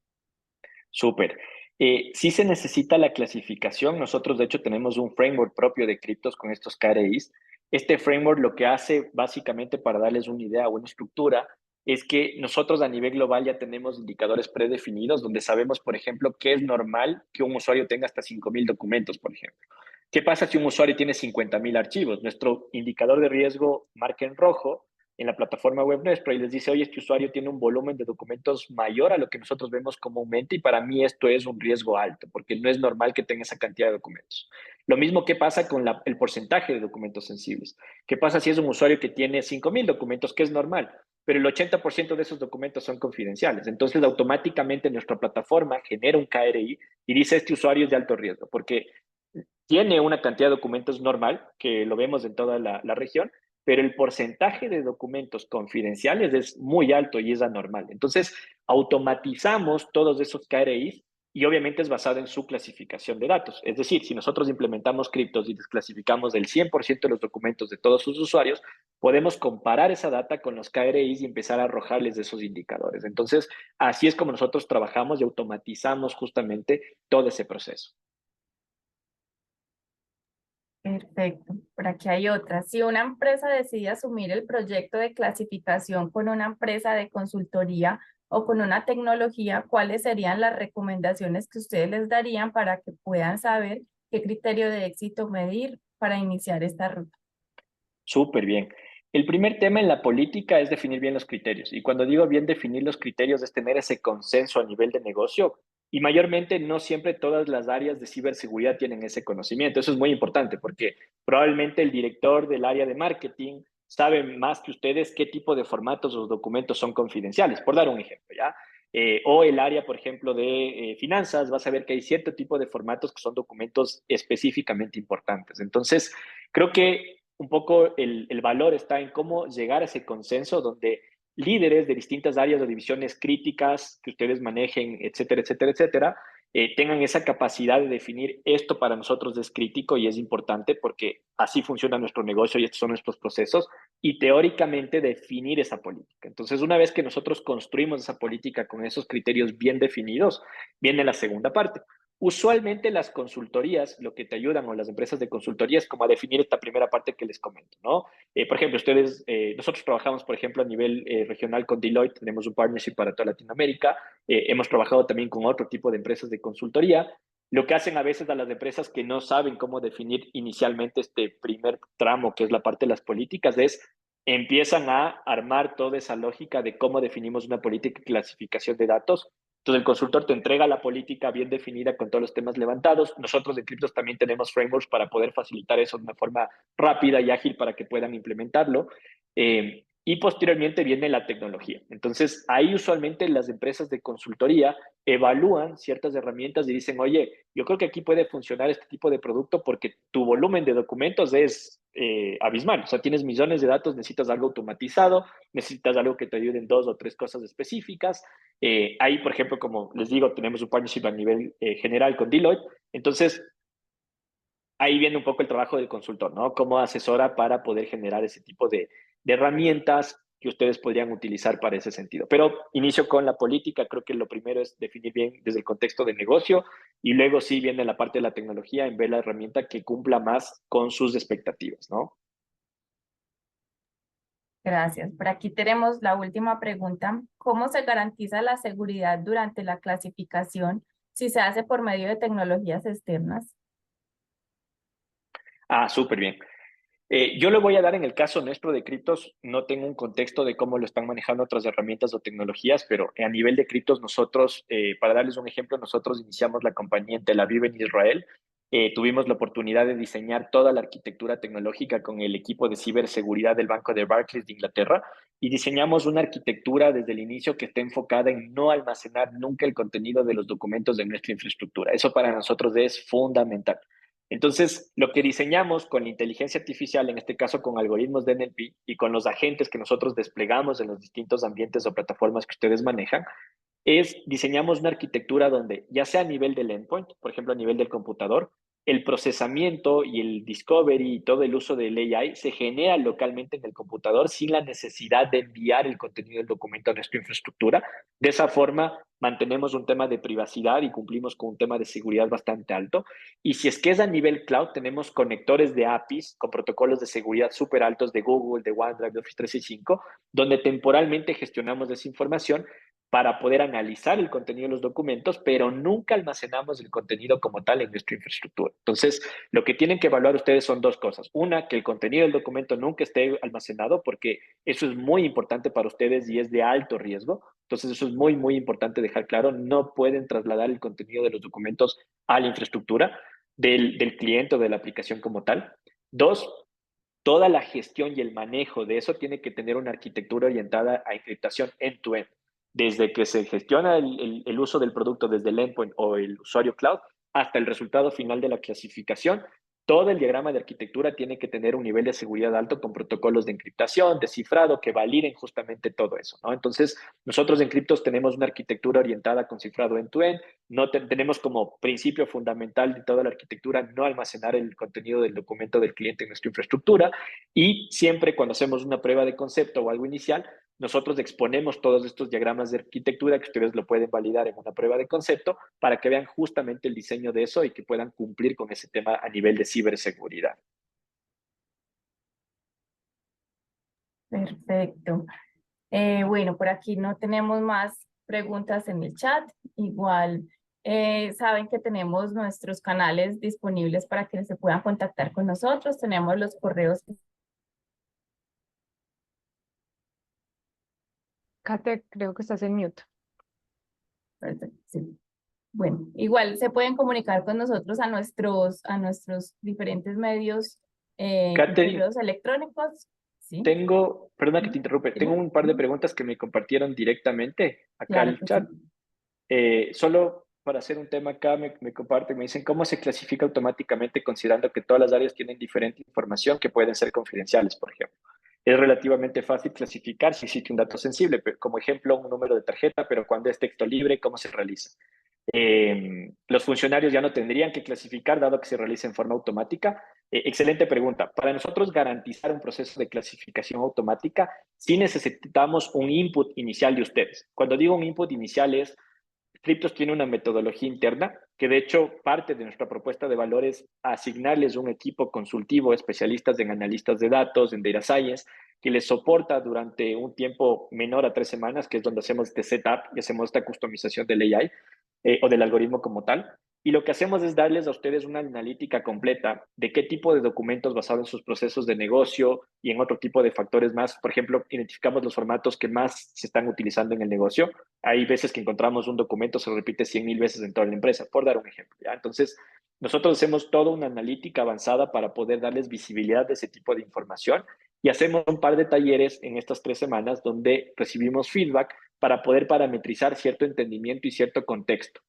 B: Súper. Sí se necesita la clasificación. Nosotros, de hecho, tenemos un framework propio de criptos con estos KRIs. Este framework lo que hace, básicamente, para darles una idea o una estructura, es que nosotros a nivel global ya tenemos indicadores predefinidos donde sabemos, por ejemplo, que es normal que un usuario tenga hasta 5.000 documentos, por ejemplo. ¿Qué pasa si un usuario tiene 50.000 archivos? Nuestro indicador de riesgo marca en rojo en la plataforma web nuestra y les dice, oye, este usuario tiene un volumen de documentos mayor a lo que nosotros vemos comúnmente y para mí esto es un riesgo alto porque no es normal que tenga esa cantidad de documentos. Lo mismo que pasa con el porcentaje de documentos sensibles. ¿Qué pasa si es un usuario que tiene 5.000 documentos, que es normal? Pero el 80% de esos documentos son confidenciales. Entonces, automáticamente nuestra plataforma genera un KRI y dice, este usuario es de alto riesgo, porque tiene una cantidad de documentos normal, que lo vemos en toda la región, pero el porcentaje de documentos confidenciales es muy alto y es anormal. Entonces, automatizamos todos esos KRIs y obviamente es basado en su clasificación de datos. Es decir, si nosotros implementamos criptos y desclasificamos el 100% de los documentos de todos sus usuarios, podemos comparar esa data con los KRIs y empezar a arrojarles esos indicadores. Entonces, así es como nosotros trabajamos y automatizamos justamente todo ese proceso.
A: Perfecto. Por aquí hay otra. Si una empresa decide asumir el proyecto de clasificación con una empresa de consultoría o con una tecnología, ¿cuáles serían las recomendaciones que ustedes les darían para que puedan saber qué criterio de éxito medir para iniciar esta ruta?
B: Súper bien. El primer tema en la política es definir bien los criterios. Y cuando digo bien definir los criterios es tener ese consenso a nivel de negocio. Y mayormente no siempre todas las áreas de ciberseguridad tienen ese conocimiento. Eso es muy importante porque probablemente el director del área de marketing sabe más que ustedes qué tipo de formatos o documentos son confidenciales, por dar un ejemplo, ¿ya? O el área, por ejemplo, de finanzas va a saber que hay cierto tipo de formatos que son documentos específicamente importantes. Entonces, creo que un poco el valor está en cómo llegar a ese consenso donde líderes de distintas áreas o divisiones críticas que ustedes manejen, etcétera, etcétera, etcétera, tengan esa capacidad de definir esto para nosotros es crítico y es importante porque así funciona nuestro negocio y estos son nuestros procesos y teóricamente definir esa política. Entonces, una vez que nosotros construimos esa política con esos criterios bien definidos, viene la segunda parte. Usualmente las consultorías, lo que te ayudan o las empresas de consultoría es como a definir esta primera parte que les comento, ¿no? Por ejemplo, nosotros trabajamos, por ejemplo, a nivel regional con Deloitte, tenemos un partnership para toda Latinoamérica, hemos trabajado también con otro tipo de empresas de consultoría. Lo que hacen a veces a las empresas que no saben cómo definir inicialmente este primer tramo, que es la parte de las políticas, es empiezan a armar toda esa lógica de cómo definimos una política de clasificación de datos. Entonces, el consultor te entrega la política bien definida con todos los temas levantados. Nosotros en Cryptos también tenemos frameworks para poder facilitar eso de una forma rápida y ágil para que puedan implementarlo. Y posteriormente viene la tecnología. Entonces, ahí usualmente las empresas de consultoría evalúan ciertas herramientas y dicen, oye, yo creo que aquí puede funcionar este tipo de producto porque tu volumen de documentos es abismal. O sea, tienes millones de datos, necesitas algo automatizado, necesitas algo que te ayude en dos o tres cosas específicas. Ahí, por ejemplo, como les digo, tenemos un partnership a nivel general con Deloitte. Entonces, ahí viene un poco el trabajo del consultor, ¿no? Cómo asesora para poder generar ese tipo de herramientas que ustedes podrían utilizar para ese sentido. Pero inicio con la política, creo que lo primero es definir bien desde el contexto de negocio y luego sí viene la parte de la tecnología en ver la herramienta que cumpla más con sus expectativas, ¿no?
A: Gracias. Por aquí tenemos la última pregunta. ¿Cómo se garantiza la seguridad durante la clasificación si se hace por medio de tecnologías externas?
B: Ah, súper bien. Yo le voy a dar en el caso nuestro de criptos, no tengo un contexto de cómo lo están manejando otras herramientas o tecnologías, pero a nivel de criptos nosotros, para darles un ejemplo, nosotros iniciamos la compañía en Tel Aviv, en Israel. Tuvimos la oportunidad de diseñar toda la arquitectura tecnológica con el equipo de ciberseguridad del Banco de Barclays de Inglaterra y diseñamos una arquitectura desde el inicio que esté enfocada en no almacenar nunca el contenido de los documentos de nuestra infraestructura. Eso para nosotros es fundamental. Entonces, lo que diseñamos con la inteligencia artificial, en este caso con algoritmos de NLP y con los agentes que nosotros desplegamos en los distintos ambientes o plataformas que ustedes manejan, es diseñamos una arquitectura donde, ya sea a nivel del endpoint, por ejemplo, a nivel del computador, el procesamiento y el discovery y todo el uso del AI se genera localmente en el computador sin la necesidad de enviar el contenido del documento a nuestra infraestructura. De esa forma, mantenemos un tema de privacidad y cumplimos con un tema de seguridad bastante alto. Y si es que es a nivel cloud, tenemos conectores de APIs con protocolos de seguridad súper altos de Google, de OneDrive, de Office 365, donde temporalmente gestionamos esa información para poder analizar el contenido de los documentos, pero nunca almacenamos el contenido como tal en nuestra infraestructura. Entonces, lo que tienen que evaluar ustedes son dos cosas. Una, que el contenido del documento nunca esté almacenado, porque eso es muy importante para ustedes y es de alto riesgo. Entonces, eso es muy, muy importante dejar claro. No pueden trasladar el contenido de los documentos a la infraestructura del cliente o de la aplicación como tal. Dos, toda la gestión y el manejo de eso tiene que tener una arquitectura orientada a encriptación end-to-end. Desde que se gestiona el uso del producto desde el endpoint o el usuario cloud hasta el resultado final de la clasificación, todo el diagrama de arquitectura tiene que tener un nivel de seguridad alto con protocolos de encriptación, de cifrado, que validen justamente todo eso, ¿no? Entonces, nosotros en Cryptos tenemos una arquitectura orientada con cifrado end-to-end. No tenemos como principio fundamental de toda la arquitectura no almacenar el contenido del documento del cliente en nuestra infraestructura, y siempre cuando hacemos una prueba de concepto o algo inicial, nosotros exponemos todos estos diagramas de arquitectura que ustedes lo pueden validar en una prueba de concepto para que vean justamente el diseño de eso y que puedan cumplir con ese tema a nivel de ciberseguridad.
A: Perfecto. Bueno, por aquí no tenemos más preguntas en el chat. Igual saben que tenemos nuestros canales disponibles para que se puedan contactar con nosotros. Tenemos los correos.
C: Kate, creo que estás en mute.
A: Perfecto, sí. Bueno, igual se pueden comunicar con nosotros a nuestros diferentes medios y
B: Katherine,
A: correos electrónicos. Sí,
B: perdona que te interrumpe, tengo
A: dime.
B: un par de preguntas que me compartieron directamente acá
A: Claro
B: al
A: que
B: chat.
A: sí.
B: Solo para hacer un tema acá me comparten, me dicen cómo se clasifica automáticamente considerando que todas las áreas tienen diferente información que pueden ser confidenciales, por ejemplo. Es relativamente fácil clasificar si existe un dato sensible, como ejemplo un número de tarjeta, pero cuando es texto libre, ¿cómo se realiza? Los funcionarios ya no tendrían que clasificar dado que se realiza en forma automática. Excelente pregunta. Para nosotros garantizar un proceso de clasificación automática, sí necesitamos un input inicial de ustedes. Cuando digo un input inicial es Cryptos tiene una metodología interna que de hecho parte de nuestra propuesta de valor es asignarles un equipo consultivo, especialistas en analistas de datos, en data science, que les soporta durante un tiempo menor a 3 semanas, que es donde hacemos este setup y hacemos esta customización del AI o del algoritmo como tal. Y lo que hacemos es darles a ustedes una analítica completa de qué tipo de documentos basados en sus procesos de negocio y en otro tipo de factores más. Por ejemplo, identificamos los formatos que más se están utilizando en el negocio. Hay veces que encontramos un documento, se repite 100.000 veces en toda la empresa, por dar un ejemplo, ¿ya? Entonces, nosotros hacemos toda una analítica avanzada para poder darles visibilidad de ese tipo de información y hacemos un par de talleres en estas 3 semanas donde recibimos feedback para poder parametrizar cierto entendimiento y cierto contexto.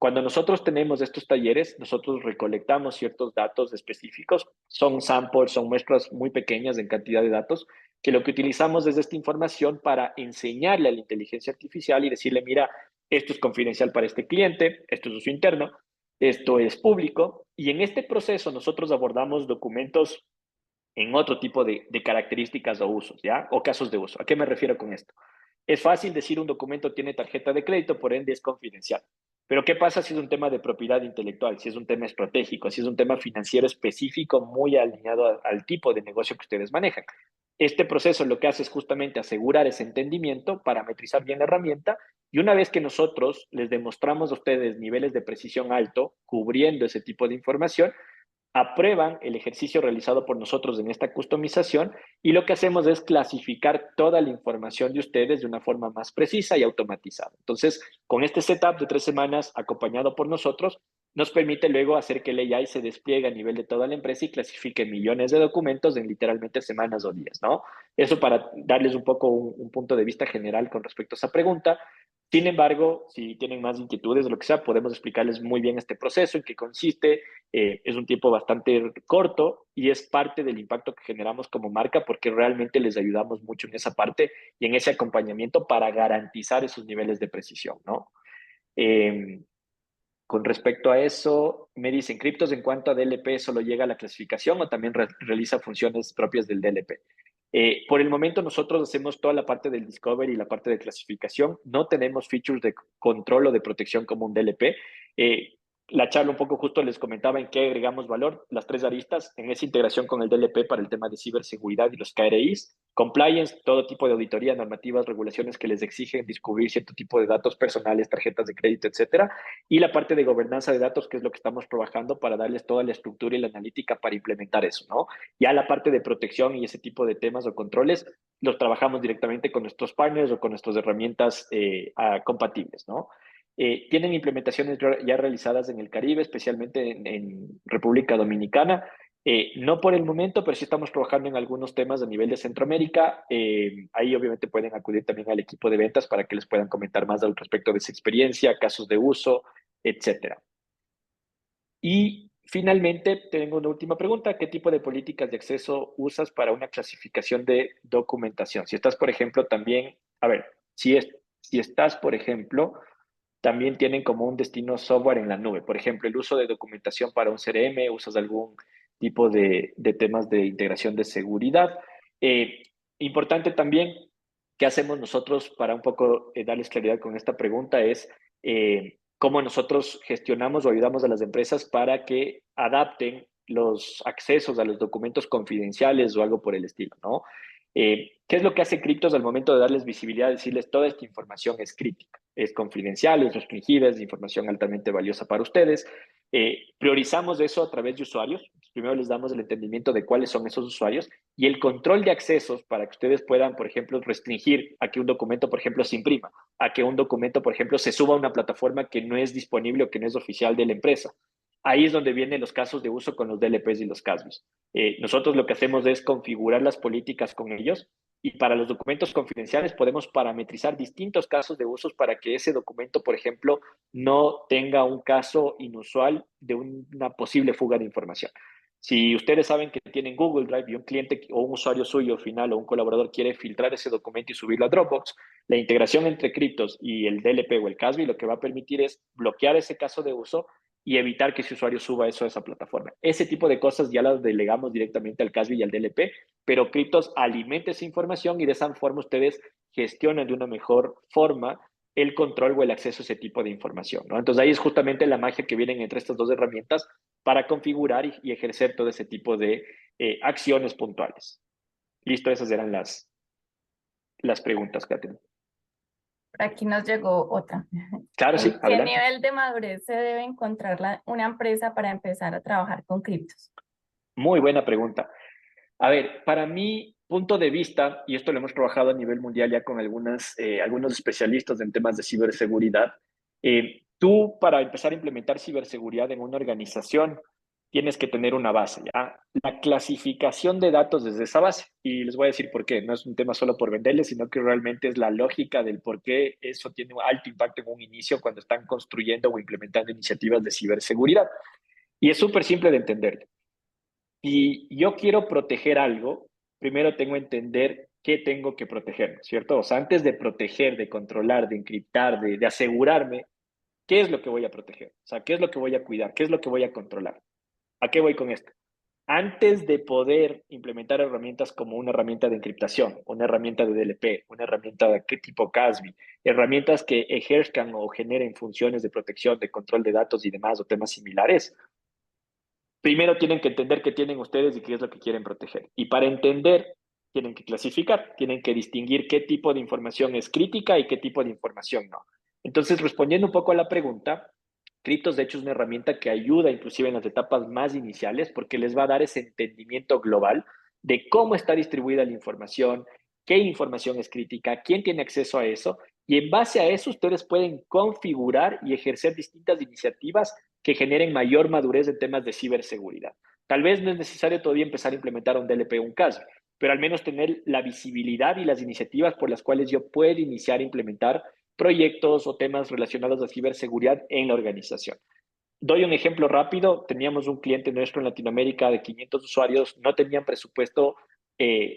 B: Cuando nosotros tenemos estos talleres, nosotros recolectamos ciertos datos específicos, son samples, son muestras muy pequeñas en cantidad de datos, que lo que utilizamos es esta información para enseñarle a la inteligencia artificial y decirle, mira, esto es confidencial para este cliente, esto es uso interno, esto es público, y en este proceso nosotros abordamos documentos en otro tipo de características o usos, ¿ya? O casos de uso. ¿A qué me refiero con esto? Es fácil decir un documento tiene tarjeta de crédito, por ende es confidencial. Pero ¿qué pasa si es un tema de propiedad intelectual, si es un tema estratégico, si es un tema financiero específico muy alineado al tipo de negocio que ustedes manejan? Este proceso lo que hace es justamente asegurar ese entendimiento, parametrizar bien la herramienta y una vez que nosotros les demostramos a ustedes niveles de precisión alto cubriendo ese tipo de información, aprueban el ejercicio realizado por nosotros en esta customización y lo que hacemos es clasificar toda la información de ustedes de una forma más precisa y automatizada. Entonces, con este setup de 3 semanas acompañado por nosotros, nos permite luego hacer que el AI se despliegue a nivel de toda la empresa y clasifique millones de documentos en literalmente semanas o días, ¿no? Eso para darles un poco un punto de vista general con respecto a esa pregunta. Sin embargo, si tienen más inquietudes o lo que sea, podemos explicarles muy bien este proceso, en qué consiste. Es un tiempo bastante corto y es parte del impacto que generamos como marca porque realmente les ayudamos mucho en esa parte y en ese acompañamiento para garantizar esos niveles de precisión, ¿no? Eh, con respecto a eso, me dicen, ¿Criptos en cuanto a DLP solo llega a la clasificación o también realiza funciones propias del DLP? Por el momento nosotros hacemos toda la parte del discovery y la parte de clasificación. No tenemos features de control o de protección como un DLP. Eh, la charla un poco justo les comentaba en qué agregamos valor, las 3 aristas, en esa integración con el DLP para el tema de ciberseguridad y los KRIs, compliance, todo tipo de auditoría, normativas, regulaciones que les exigen descubrir cierto tipo de datos personales, tarjetas de crédito, etcétera, y la parte de gobernanza de datos, que es lo que estamos trabajando para darles toda la estructura y la analítica para implementar eso, ¿no? Ya la parte de protección y ese tipo de temas o controles los trabajamos directamente con nuestros partners o con nuestras herramientas compatibles, ¿no? Tienen implementaciones ya realizadas en el Caribe, especialmente en República Dominicana. No por el momento, pero sí estamos trabajando en algunos temas a nivel de Centroamérica. Ahí obviamente pueden acudir también al equipo de ventas para que les puedan comentar más al respecto de esa experiencia, casos de uso, etcétera. Y finalmente, tengo una última pregunta. ¿Qué tipo de políticas de acceso usas para una clasificación de documentación? Si estás, por ejemplo, también, a ver, si estás, por ejemplo, también tienen como un destino software en la nube. Por ejemplo, el uso de documentación para un CRM, usas algún tipo de temas de integración de seguridad. Eh, Importante también, ¿qué hacemos nosotros para un poco darles claridad con esta pregunta? Es cómo nosotros gestionamos o ayudamos a las empresas para que adapten los accesos a los documentos confidenciales o algo por el estilo, ¿no? ¿Qué es lo que hace Cryptos al momento de darles visibilidad? Decirles toda esta información es crítica, es confidencial, es restringida, es información altamente valiosa para ustedes. Priorizamos eso a través de usuarios. Primero les damos el entendimiento de cuáles son esos usuarios y el control de accesos para que ustedes puedan, por ejemplo, restringir a que un documento, por ejemplo, se imprima, a que un documento, por ejemplo, se suba a una plataforma que no es disponible o que no es oficial de la empresa. Ahí es donde vienen los casos de uso con los DLPs y los CASBs. Nosotros lo que hacemos es configurar las políticas con ellos y para los documentos confidenciales podemos parametrizar distintos casos de usos para que ese documento, por ejemplo, no tenga un caso inusual de una posible fuga de información. Si ustedes saben que tienen Google Drive y un cliente o un usuario suyo final o un colaborador quiere filtrar ese documento y subirlo a Dropbox, la integración entre criptos y el DLP o el CASB lo que va a permitir es bloquear ese caso de uso y evitar que ese usuario suba eso a esa plataforma. Ese tipo de cosas ya las delegamos directamente al CASB y al DLP, pero Cryptos alimenta esa información y de esa forma ustedes gestionan de una mejor forma el control o el acceso a ese tipo de información, ¿no? Entonces ahí es justamente la magia que vienen entre estas dos herramientas para configurar y ejercer todo ese tipo de acciones puntuales. Listo, esas eran las preguntas, Catherine.
A: Por aquí nos llegó otra.
B: Claro, sí,
A: ¿En qué
B: adelante.
A: nivel de madurez se debe encontrar una empresa para empezar a trabajar con criptos?
B: Muy buena pregunta. A ver, para mi punto de vista, y esto lo hemos trabajado a nivel mundial ya con algunos especialistas en temas de ciberseguridad, tú para empezar a implementar ciberseguridad en una organización tienes que tener una base, ¿ya? La clasificación de datos desde esa base. Y les voy a decir por qué. No es un tema solo por venderles, sino que realmente es la lógica del por qué eso tiene un alto impacto en un inicio cuando están construyendo o implementando iniciativas de ciberseguridad. Y es súper simple de entender. Si yo quiero proteger algo, primero tengo que entender qué tengo que proteger, ¿cierto? O sea, antes de proteger, de controlar, de encriptar, de asegurarme, ¿qué es lo que voy a proteger? O sea, ¿qué es lo que voy a cuidar? ¿Qué es lo que voy a controlar? ¿A qué voy con esto? Antes de poder implementar herramientas como una herramienta de encriptación, una herramienta de DLP, una herramienta de qué tipo CASB, herramientas que ejerzcan o generen funciones de protección, de control de datos y demás o temas similares, primero tienen que entender qué tienen ustedes y qué es lo que quieren proteger. Y para entender, tienen que clasificar, tienen que distinguir qué tipo de información es crítica y qué tipo de información no. Entonces, respondiendo un poco a la pregunta, Cryptos, de hecho, es una herramienta que ayuda inclusive en las etapas más iniciales porque les va a dar ese entendimiento global de cómo está distribuida la información, qué información es crítica, quién tiene acceso a eso, y en base a eso ustedes pueden configurar y ejercer distintas iniciativas que generen mayor madurez en temas de ciberseguridad. Tal vez no es necesario todavía empezar a implementar un DLP o un CASB, pero al menos tener la visibilidad y las iniciativas por las cuales yo puedo iniciar a implementar proyectos o temas relacionados a ciberseguridad en la organización. Doy un ejemplo rápido. Teníamos un cliente nuestro en Latinoamérica de 500 usuarios, no tenían presupuesto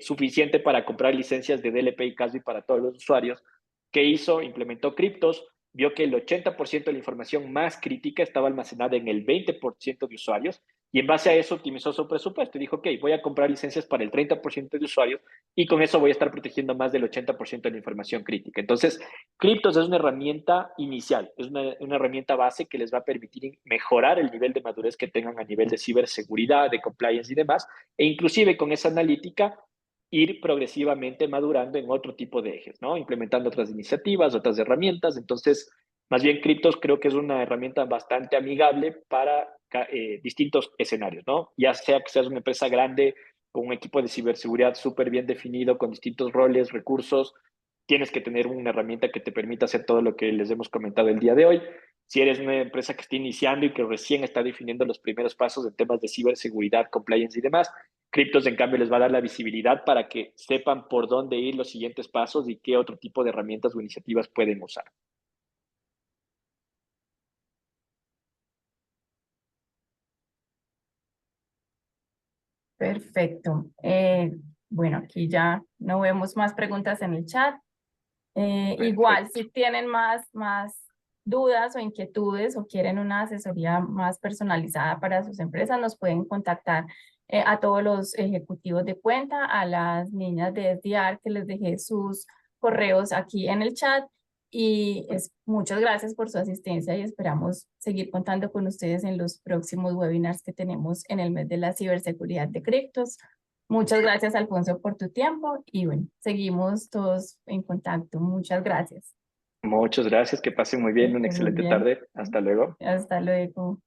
B: suficiente para comprar licencias de DLP y CASB para todos los usuarios. ¿Qué hizo? Implementó criptos, vio que el 80% de la información más crítica estaba almacenada en el 20% de usuarios y en base a eso optimizó su presupuesto y dijo, ok, voy a comprar licencias para el 30% de usuarios y con eso voy a estar protegiendo más del 80% de la información crítica. Entonces, Cryptos es una herramienta inicial, es una herramienta base que les va a permitir mejorar el nivel de madurez que tengan a nivel de ciberseguridad, de compliance y demás, e inclusive con esa analítica ir progresivamente madurando en otro tipo de ejes, ¿no? Implementando otras iniciativas, otras herramientas. Entonces, más bien Cryptos creo que es una herramienta bastante amigable para distintos escenarios, ¿no? Ya sea que seas una empresa grande con un equipo de ciberseguridad súper bien definido, con distintos roles, recursos, tienes que tener una herramienta que te permita hacer todo lo que les hemos comentado el día de hoy. Si eres una empresa que está iniciando y que recién está definiendo los primeros pasos en temas de ciberseguridad, compliance y demás, Cryptos, en cambio, les va a dar la visibilidad para que sepan por dónde ir los siguientes pasos y qué otro tipo de herramientas o iniciativas pueden usar.
A: Perfecto. Bueno, aquí ya no vemos más preguntas en el chat. Igual,
B: Perfecto.
A: si tienen más dudas o inquietudes o quieren una asesoría más personalizada para sus empresas, nos pueden contactar a todos los ejecutivos de cuenta, a las niñas de SDR que les dejé sus correos aquí en el chat. Y muchas gracias por su asistencia y esperamos seguir contando con ustedes en los próximos webinars que tenemos en el mes de la ciberseguridad de criptos. Muchas gracias, Alfonso, por tu tiempo y bueno, seguimos todos en contacto. Muchas gracias.
B: Muchas gracias, que pasen muy
A: Que
B: bien, una
A: estén muy
B: excelente
A: bien.
B: tarde. Hasta luego.
A: Hasta luego.